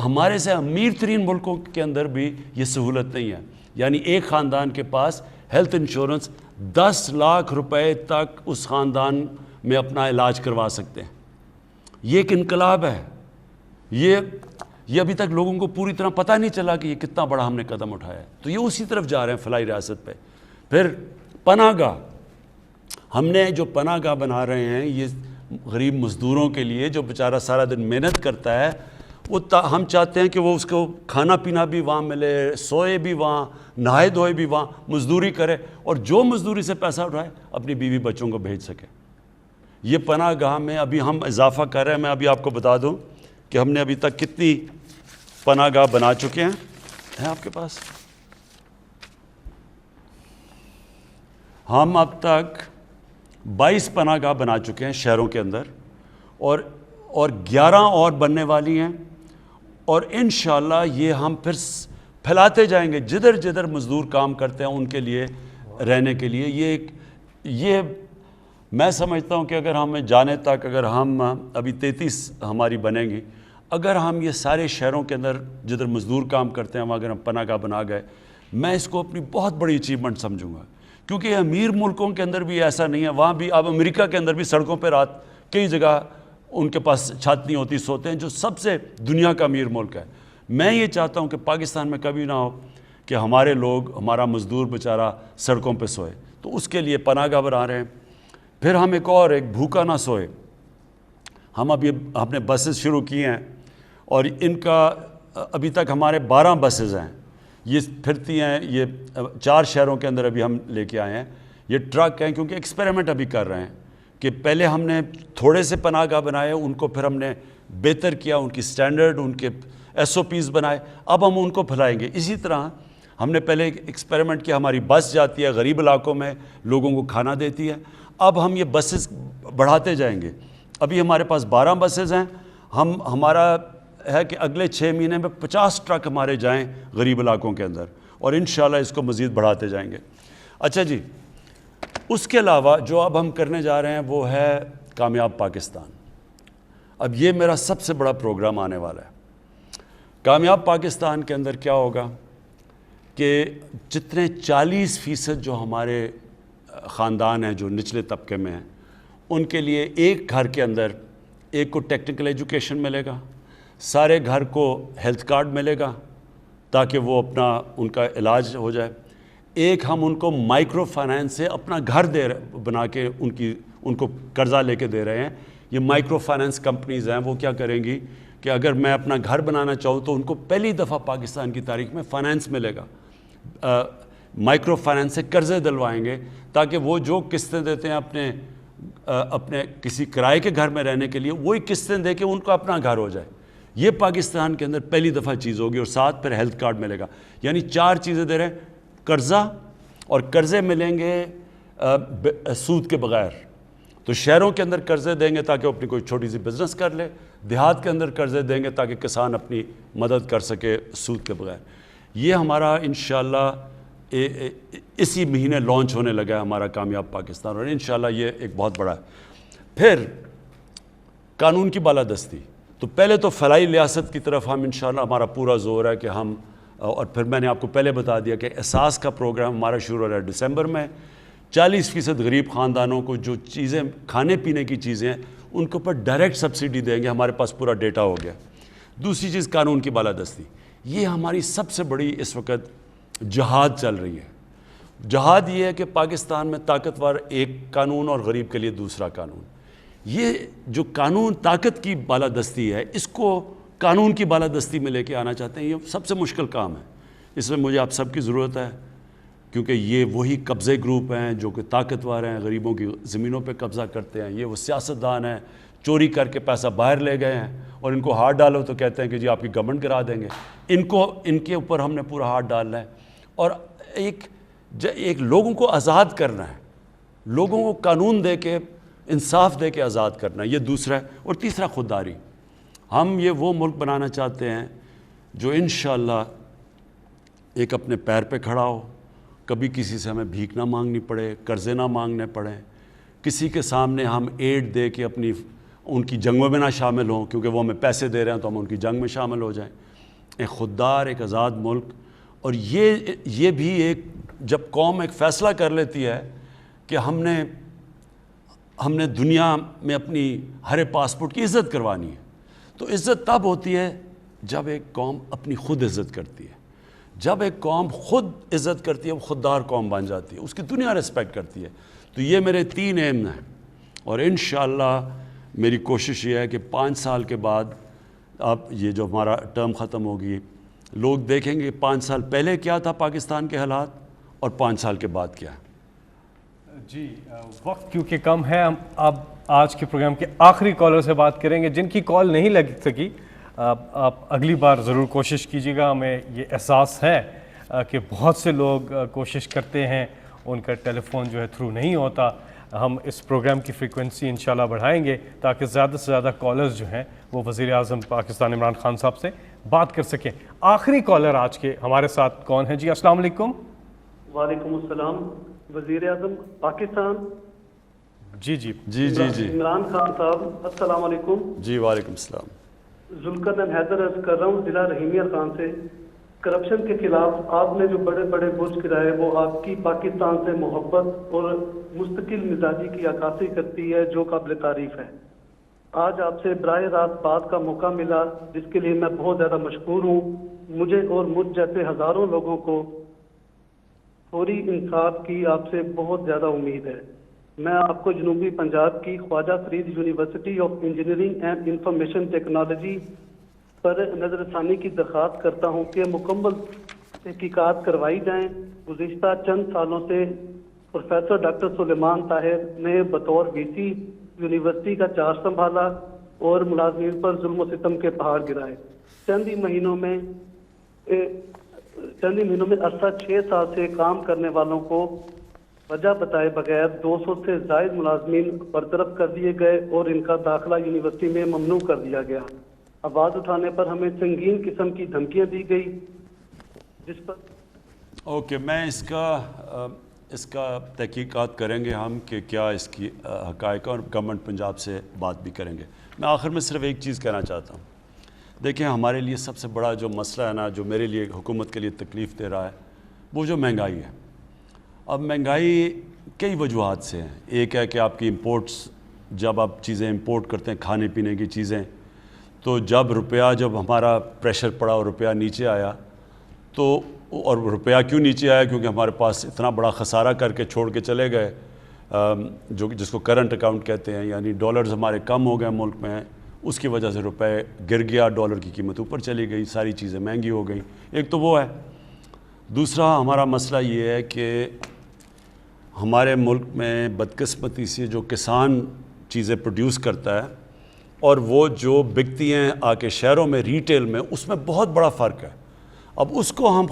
ہمارے سے امیر ترین ملکوں کے اندر بھی یہ سہولت نہیں ہے. یعنی ایک خاندان کے پاس ہیلتھ انشورنس 10 لاکھ روپے تک اس خاندان میں اپنا علاج کروا سکتے ہیں. یہ ایک انقلاب ہے. یہ ابھی تک لوگوں کو پوری طرح پتہ نہیں چلا کہ یہ کتنا بڑا ہم نے قدم اٹھایا ہے. تو یہ اسی طرف جا رہے ہیں فلاحی ریاست پہ. پھر پناہ گاہ، ہم نے جو پناہ گاہ بنا رہے ہیں یہ غریب مزدوروں کے لیے، جو بیچارہ سارا دن محنت کرتا ہے، وہ ہم چاہتے ہیں کہ وہ اس کو کھانا پینا بھی وہاں ملے، سوئے بھی وہاں، نہائے دھوئے بھی وہاں، مزدوری کرے، اور جو مزدوری سے پیسہ اٹھائے اپنی بیوی بچوں کو بھیج سکے. یہ پناہ گاہ میں ابھی ہم اضافہ کر رہے ہیں. میں ابھی آپ کو بتا دوں کہ ہم نے ابھی تک کتنی پناہ گاہ بنا چکے ہیں آپ کے پاس. ہم اب تک 22 پناہ گاہ بنا چکے ہیں شہروں کے اندر, اور 11 اور بننے والی ہیں, اور انشاءاللہ یہ ہم پھر پھیلاتے جائیں گے جدھر جدھر مزدور کام کرتے ہیں ان کے لیے رہنے کے لیے. یہ میں سمجھتا ہوں کہ اگر ہمیں جانے تک, اگر ہم ابھی 33 ہماری بنیں گی, اگر ہم یہ سارے شہروں کے اندر جدھر مزدور کام کرتے ہیں وہاں اگر ہم پناہ گاہ بنا گئے, میں اس کو اپنی بہت بڑی اچیومنٹ سمجھوں گا. کیونکہ امیر ملکوں کے اندر بھی ایسا نہیں ہے, وہاں بھی اب امریکہ کے اندر بھی سڑکوں پہ رات کئی جگہ ان کے پاس چھت نہیں ہوتی, سوتے ہیں, جو سب سے دنیا کا امیر ملک ہے. میں یہ چاہتا ہوں کہ پاکستان میں کبھی نہ ہو کہ ہمارے لوگ, ہمارا مزدور بیچارہ سڑکوں پہ سوئے. تو اس کے لیے پناہ گاہ بنا رہے ہیں. پھر ہم ایک بھوکا نہ سوئے, ہم ہم نے بسز شروع کی ہیں, اور ان کا ابھی تک ہمارے 12 بسز ہیں, یہ پھرتی ہیں. یہ 4 شہروں کے اندر ابھی ہم لے کے آئے ہیں. یہ ٹرک ہیں, کیونکہ ایکسپیریمنٹ ابھی کر رہے ہیں کہ پہلے ہم نے تھوڑے سے پناہ گاہ بنائے, ان کو پھر ہم نے بہتر کیا, ان کی سٹینڈرڈ, ان کے SOPs بنائے, اب ہم ان کو پھیلائیں گے. اسی طرح ہم نے پہلے ایکسپیریمنٹ کیا, ہماری بس جاتی ہے غریب علاقوں میں, لوگوں کو کھانا دیتی ہے. اب ہم یہ بسز بڑھاتے جائیں گے. ابھی ہمارے پاس 12 بسز ہیں. ہمارا ہے کہ اگلے 6 مہینے میں 50 ٹرک ہمارے جائیں غریب علاقوں کے اندر, اور انشاءاللہ اس کو مزید بڑھاتے جائیں گے. اچھا جی, اس کے علاوہ جو اب ہم کرنے جا رہے ہیں وہ ہے کامیاب پاکستان. اب یہ میرا سب سے بڑا پروگرام آنے والا ہے. کامیاب پاکستان کے اندر کیا ہوگا کہ جتنے 40% جو ہمارے خاندان ہیں جو نچلے طبقے میں ہیں, ان کے لیے ایک گھر کے اندر ایک کو ٹیکنیکل ایجوکیشن ملے گا, سارے گھر کو ہیلتھ کارڈ ملے گا تاکہ وہ ان کا علاج ہو جائے. ایک ہم ان کو مائکرو فائنانس سے اپنا گھر بنا کے ان کو قرضہ لے کے دے رہے ہیں. یہ مائکرو فائنانس کمپنیز ہیں, وہ کیا کریں گی کہ اگر میں اپنا گھر بنانا چاہوں تو ان کو پہلی دفعہ پاکستان کی تاریخ میں فائنانس ملے گا. مائکرو فائنانس سے قرضے دلوائیں گے تاکہ وہ جو قسطیں دیتے ہیں اپنے کسی کرائے کے گھر میں رہنے کے لیے, وہی قسطیں دے کے ان کو اپنا گھر ہو جائے. یہ پاکستان کے اندر پہلی دفعہ چیز ہوگی, اور ساتھ پھر ہیلتھ کارڈ ملے گا. یعنی 4 چیزیں دے رہے ہیں, قرضہ, اور قرضے ملیں گے سود کے بغیر. تو شہروں کے اندر قرضے دیں گے تاکہ وہ اپنی کوئی چھوٹی سی بزنس کر لے, دیہات کے اندر قرضے دیں گے تاکہ کسان اپنی مدد کر سکے سود کے بغیر. یہ ہمارا انشاءاللہ اسی مہینے لانچ ہونے لگا ہے ہمارا کامیاب پاکستان, اور انشاءاللہ یہ ایک بہت بڑا ہے. پھر قانون کی بالادستی. تو پہلے تو فلاحی ریاست کی طرف ہم انشاءاللہ ہمارا پورا زور ہے کہ ہم, اور پھر میں نے آپ کو پہلے بتا دیا کہ احساس کا پروگرام ہمارا شروع ہو رہا ہے دسمبر میں. 40% غریب خاندانوں کو جو چیزیں کھانے پینے کی چیزیں ہیں ان کے اوپر ڈائریکٹ سبسڈی دیں گے. ہمارے پاس پورا ڈیٹا ہو گیا. دوسری چیز قانون کی بالادستی. یہ ہماری سب سے بڑی اس وقت جہاد چل رہی ہے. جہاد یہ ہے کہ پاکستان میں طاقتور ایک قانون اور غریب کے لیے دوسرا قانون. یہ جو قانون طاقت کی بالادستی ہے, اس کو قانون کی بالادستی میں لے کے آنا چاہتے ہیں. یہ سب سے مشکل کام ہے. اس میں مجھے آپ سب کی ضرورت ہے, کیونکہ یہ وہی قبضے گروپ ہیں جو کہ طاقتور ہیں, غریبوں کی زمینوں پہ قبضہ کرتے ہیں. یہ وہ سیاستدان ہیں, چوری کر کے پیسہ باہر لے گئے ہیں, اور ان کو ہاتھ ڈالو تو کہتے ہیں کہ جی آپ کی گورنمنٹ کرا دیں گے. ان کے اوپر ہم نے پورا ہاتھ ڈالنا ہے, اور ایک لوگوں کو آزاد کرنا ہے, لوگوں کو قانون دے کے, انصاف دے کے آزاد کرنا ہے. یہ دوسرا ہے. اور تیسرا خودداری. ہم یہ وہ ملک بنانا چاہتے ہیں جو انشاءاللہ ایک اپنے پیر پہ کھڑا ہو, کبھی کسی سے ہمیں بھیک نہ مانگنی پڑے, قرضے نہ مانگنے پڑیں, کسی کے سامنے ہم ایڈ دے کے ان کی جنگوں میں نہ شامل ہوں, کیونکہ وہ ہمیں پیسے دے رہے ہیں تو ہم ان کی جنگ میں شامل ہو جائیں. ایک خوددار, ایک آزاد ملک. اور یہ بھی ایک, جب قوم ایک فیصلہ کر لیتی ہے کہ ہم نے دنیا میں اپنی ہر پاسپورٹ کی عزت کروانی ہے, تو عزت تب ہوتی ہے جب ایک قوم اپنی خود عزت کرتی ہے. جب ایک قوم خود عزت کرتی ہے وہ خوددار قوم بن جاتی ہے, اس کی دنیا ریسپیکٹ کرتی ہے. تو یہ میرے 3 ایم ہیں, اور انشاءاللہ میری کوشش یہ ہے کہ 5 سال کے بعد, اب یہ جو ہمارا ٹرم ختم ہوگی, لوگ دیکھیں گے 5 سال پہلے کیا تھا پاکستان کے حالات اور 5 سال کے بعد کیا ہے. جی وقت کیونکہ کم ہے، ہم اب آج کے پروگرام کے آخری کالر سے بات کریں گے. جن کی کال نہیں لگ سکی آپ اگلی بار ضرور کوشش کیجیے گا. ہمیں یہ احساس ہے کہ بہت سے لوگ کوشش کرتے ہیں، ان کا ٹیلی فون جو ہے تھرو نہیں ہوتا. ہم اس پروگرام کی فریکوینسی انشاءاللہ بڑھائیں گے تاکہ زیادہ سے زیادہ کالرز جو ہیں وہ وزیر اعظم پاکستان عمران خان صاحب سے بات کر سکیں. آخری کالر آج کے ہمارے ساتھ کون ہے؟ جی السلام علیکم. وعلیکم السلام. وزیر اعظم پاکستان جی جی جی جی جی عمران خان صاحب السلام علیکم. جی وعلیکم السلام. ذوالقرنین حیدر عرض کر رہا ہوں ضلع رحیمیہ خان سے. کرپشن کے خلاف آپ نے جو بڑے بڑے برج گرائے وہ آپ کی پاکستان سے محبت اور مستقل مزاجی کی عکاسی کرتی ہے جو قابل تعریف ہے. آج آپ سے براہ راست بات کا موقع ملا جس کے لیے میں بہت زیادہ مشکور ہوں. مجھے اور مجھ جیسے ہزاروں لوگوں کو فوری انصاف کی آپ سے بہت زیادہ امید ہے. میں آپ کو جنوبی پنجاب کی Khwaja Farid university of engineering and information technology پر نظر ثانی کی درخواست کرتا ہوں کہ مکمل تحقیقات کروائی جائیں. گزشتہ چند سالوں سے پروفیسر ڈاکٹر سلیمان طاہر نے بطور وی سی یونیورسٹی کا چارج سنبھالا اور ملازمین پر ظلم و ستم کے پہاڑ گرائے. چند ہی مہینوں میں عرصہ 6 سال سے کام کرنے والوں کو وجہ بتائے بغیر 200 سے زائد ملازمین برطرف کر دیے گئے اور ان کا داخلہ یونیورسٹی میں ممنوع کر دیا گیا. آواز اٹھانے پر ہمیں سنگین قسم کی دھمکیاں دی گئی جس پر اوکے میں اس کا تحقیقات کریں گے ہم کہ کیا اس کی حقائق اور گورنمنٹ پنجاب سے بات بھی کریں گے. میں آخر میں صرف ایک چیز کہنا چاہتا ہوں. دیکھیں ہمارے لیے سب سے بڑا جو مسئلہ ہے نا جو میرے لیے حکومت کے لیے تکلیف دے رہا ہے وہ جو مہنگائی ہے. اب مہنگائی کئی وجوہات سے ہیں. ایک ہے کہ آپ کی امپورٹس، جب آپ چیزیں امپورٹ کرتے ہیں کھانے پینے کی چیزیں، تو جب ہمارا پریشر پڑا اور روپیہ نیچے آیا تو اور روپیہ کیوں نیچے آیا؟ کیونکہ ہمارے پاس اتنا بڑا خسارہ کر کے چھوڑ کے چلے گئے جس کو کرنٹ اکاؤنٹ کہتے ہیں، یعنی ڈالرز ہمارے کم ہو گئے ملک میں، اس کی وجہ سے روپے گر گیا، ڈالر کی قیمت اوپر چلی گئی، ساری چیزیں مہنگی ہو گئیں. ایک تو وہ ہے. دوسرا ہمارا مسئلہ یہ ہے کہ ہمارے ملک میں بدقسمتی سے جو کسان چیزیں پروڈیوس کرتا ہے اور وہ جو بکتی ہیں آ کے شہروں میں ریٹیل میں، اس میں بہت بڑا فرق ہے. اب اس کو ہم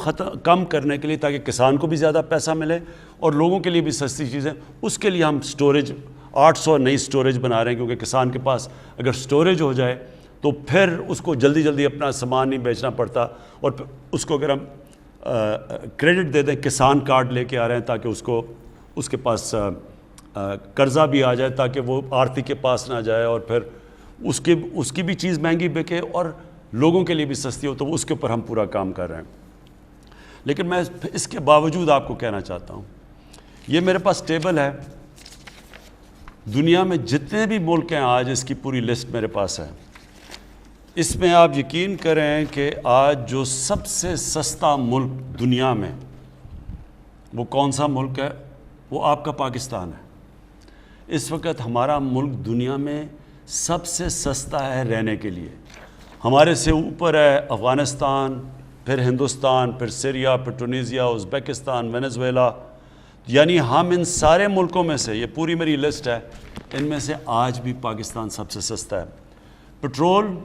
کم کرنے کے لیے تاکہ کسان کو بھی زیادہ پیسہ ملے اور لوگوں کے لیے بھی سستی چیزیں، اس کے لیے ہم سٹوریج 800 نئی سٹوریج بنا رہے ہیں. کیونکہ کسان کے پاس اگر سٹوریج ہو جائے تو پھر اس کو جلدی جلدی اپنا سامان نہیں بیچنا پڑتا. اور پھر اس کو اگر ہم کریڈٹ دے دیں، کسان کارڈ لے کے آ رہے ہیں تاکہ اس کے پاس قرضہ بھی آ جائے تاکہ وہ آرتی کے پاس نہ جائے اور پھر اس کی بھی چیز مہنگی بکے اور لوگوں کے لیے بھی سستی ہو، تو اس کے اوپر ہم پورا کام کر رہے ہیں. لیکن میں اس کے باوجود آپ کو کہنا چاہتا ہوں، یہ میرے پاس ٹیبل ہے، دنیا میں جتنے بھی ملک ہیں آج اس کی پوری لسٹ میرے پاس ہے. اس میں آپ یقین کریں کہ آج جو سب سے سستا ملک دنیا میں وہ کون سا ملک ہے؟ وہ آپ کا پاکستان ہے. اس وقت ہمارا ملک دنیا میں سب سے سستا ہے رہنے کے لیے. ہمارے سے اوپر ہے افغانستان، پھر ہندوستان، پھر سیریا، پھر ٹونیزیا، ازبیکستان، وینزویلا. یعنی ہم ان سارے ملکوں میں سے، یہ پوری میری لسٹ ہے، ان میں سے آج بھی پاکستان سب سے سستا ہے. پٹرول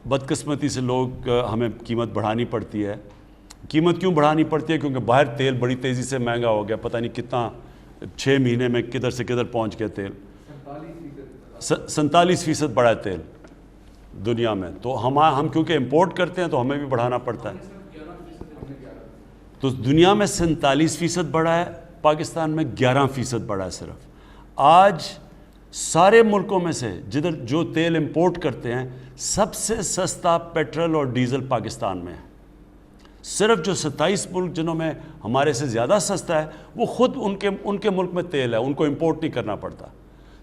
بدقسمتی سے لوگ ہمیں قیمت بڑھانی پڑتی ہے. قیمت کیوں بڑھانی پڑتی ہے؟ کیونکہ باہر تیل بڑی تیزی سے مہنگا ہو گیا. پتہ نہیں کتنا 6 مہینے میں کدھر سے کدھر پہنچ گیا تیل. 47% بڑھا ہے تیل دنیا میں. تو ہم کیونکہ امپورٹ کرتے ہیں تو ہمیں بھی بڑھانا پڑتا ہے. تو دنیا میں 47% بڑھا ہے، پاکستان میں 11% بڑھا ہے صرف. آج سارے ملکوں میں سے جدھر جو تیل امپورٹ کرتے ہیں سب سے سستا پیٹرول اور ڈیزل پاکستان میں ہے. صرف جو 27 ملک جنہوں میں ہمارے سے زیادہ سستا ہے وہ خود ان کے ملک میں تیل ہے، ان کو امپورٹ نہیں کرنا پڑتا.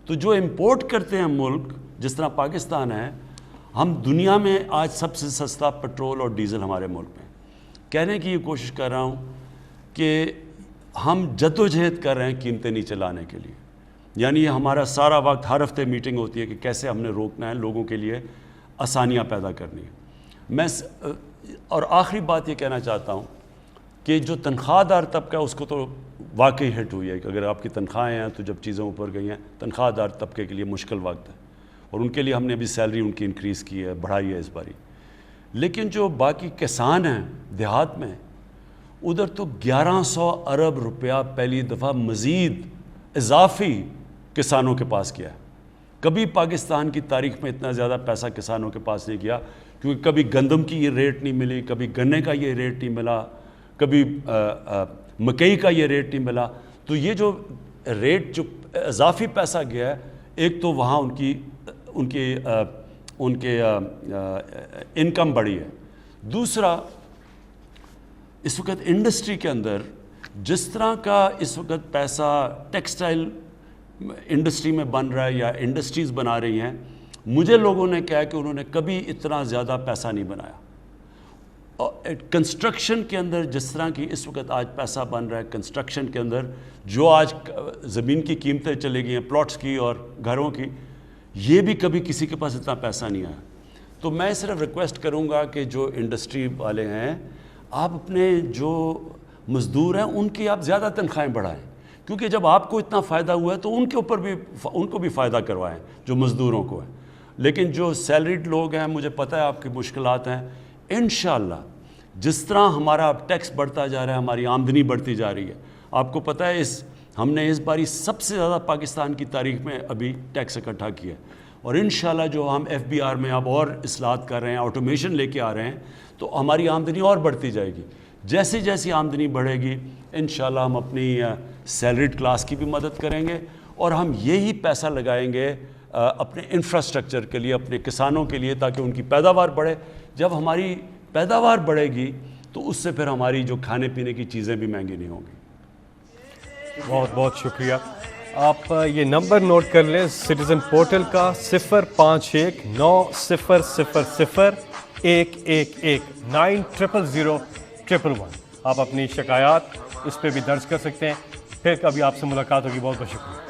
تو جو امپورٹ کرتے ہیں ملک جس طرح پاکستان ہے، ہم دنیا میں آج سب سے سستا پیٹرول اور ڈیزل ہمارے ملک میں. کہنے کی یہ کوشش کر رہا ہوں کہ ہم جدوجہد کر رہے ہیں قیمتیں نیچے لانے کے لیے. یعنی یہ ہمارا سارا وقت ہر ہفتے میٹنگ ہوتی ہے کہ کیسے ہم نے روکنا ہے، لوگوں کے لیے آسانیاں پیدا کرنی ہے. اور آخری بات یہ کہنا چاہتا ہوں کہ جو تنخواہ دار طبقہ ہے اس کو تو واقعی ہٹ ہوئی ہے کہ اگر آپ کی تنخواہیں ہیں تو جب چیزیں اوپر گئی ہیں تنخواہ دار طبقے کے لیے مشکل وقت ہے، اور ان کے لیے ہم نے ابھی سیلری ان کی انکریز کی ہے، بڑھائی ہے اس باری۔ لیکن جو باقی کسان ہیں دیہات میں، ادھر تو 1100 ارب روپیہ پہلی دفعہ مزید اضافی کسانوں کے پاس کیا ہے۔ کبھی پاکستان کی تاریخ میں اتنا زیادہ پیسہ کسانوں کے پاس نہیں گیا، کیونکہ کبھی گندم کی یہ ریٹ نہیں ملی، کبھی گنے کا یہ ریٹ نہیں ملا، کبھی مکئی کا یہ ریٹ نہیں ملا۔ تو یہ جو ریٹ جو اضافی پیسہ گیا ہے، ایک تو وہاں ان کے انکم بڑھی ہے، دوسرا اس وقت انڈسٹری کے اندر جس طرح کا اس وقت پیسہ ٹیکسٹائل انڈسٹری میں بن رہا ہے یا انڈسٹریز بنا رہی ہیں، مجھے لوگوں نے کہا کہ انہوں نے کبھی اتنا زیادہ پیسہ نہیں بنایا۔ کنسٹرکشن کے اندر جس طرح کی اس وقت آج پیسہ بن رہا ہے کنسٹرکشن کے اندر، جو آج زمین کی قیمتیں چلے گئی ہیں پلاٹس کی اور گھروں کی، یہ بھی کبھی کسی کے پاس اتنا پیسہ نہیں آیا۔ تو میں صرف ریکویسٹ کروں گا کہ جو انڈسٹری والے ہیں، آپ اپنے جو مزدور ہیں ان کی آپ زیادہ تنخواہیں بڑھائیں، کیونکہ جب آپ کو اتنا فائدہ ہوا ہے تو ان کو بھی فائدہ کروائیں جو مزدوروں کو ہے۔ لیکن جو سیلریڈ لوگ ہیں، مجھے پتہ ہے آپ کی مشکلات ہیں، انشاءاللہ جس طرح ہمارا ٹیکس بڑھتا جا رہا ہے، ہماری آمدنی بڑھتی جا رہی ہے۔ آپ کو پتہ ہے ہم نے اس باری سب سے زیادہ پاکستان کی تاریخ میں ابھی ٹیکس اکٹھا کیا ہے، اور انشاءاللہ جو ہم FBR میں اب اور اصلاحات کر رہے ہیں، آٹومیشن لے کے آ رہے ہیں، تو ہماری آمدنی اور بڑھتی جائے گی۔ جیسی جیسی آمدنی بڑھے گی انشاءاللہ ہم اپنی سیلریڈ کلاس کی بھی مدد کریں گے، اور ہم یہی پیسہ لگائیں گے اپنے انفراسٹرکچر کے لیے، اپنے کسانوں کے لیے، تاکہ ان کی پیداوار بڑھے۔ جب ہماری پیداوار بڑھے گی تو اس سے پھر ہماری جو کھانے پینے کی چیزیں بھی مہنگی نہیں ہوں گی۔ بہت بہت شکریہ۔ آپ یہ نمبر نوٹ کر لیں سٹیزن پورٹل کا 051900111 آپ اپنی شکایات اس پہ بھی درج کر سکتے ہیں۔ پھر کبھی آپ سے ملاقات ہوگی۔ بہت بہت شکریہ۔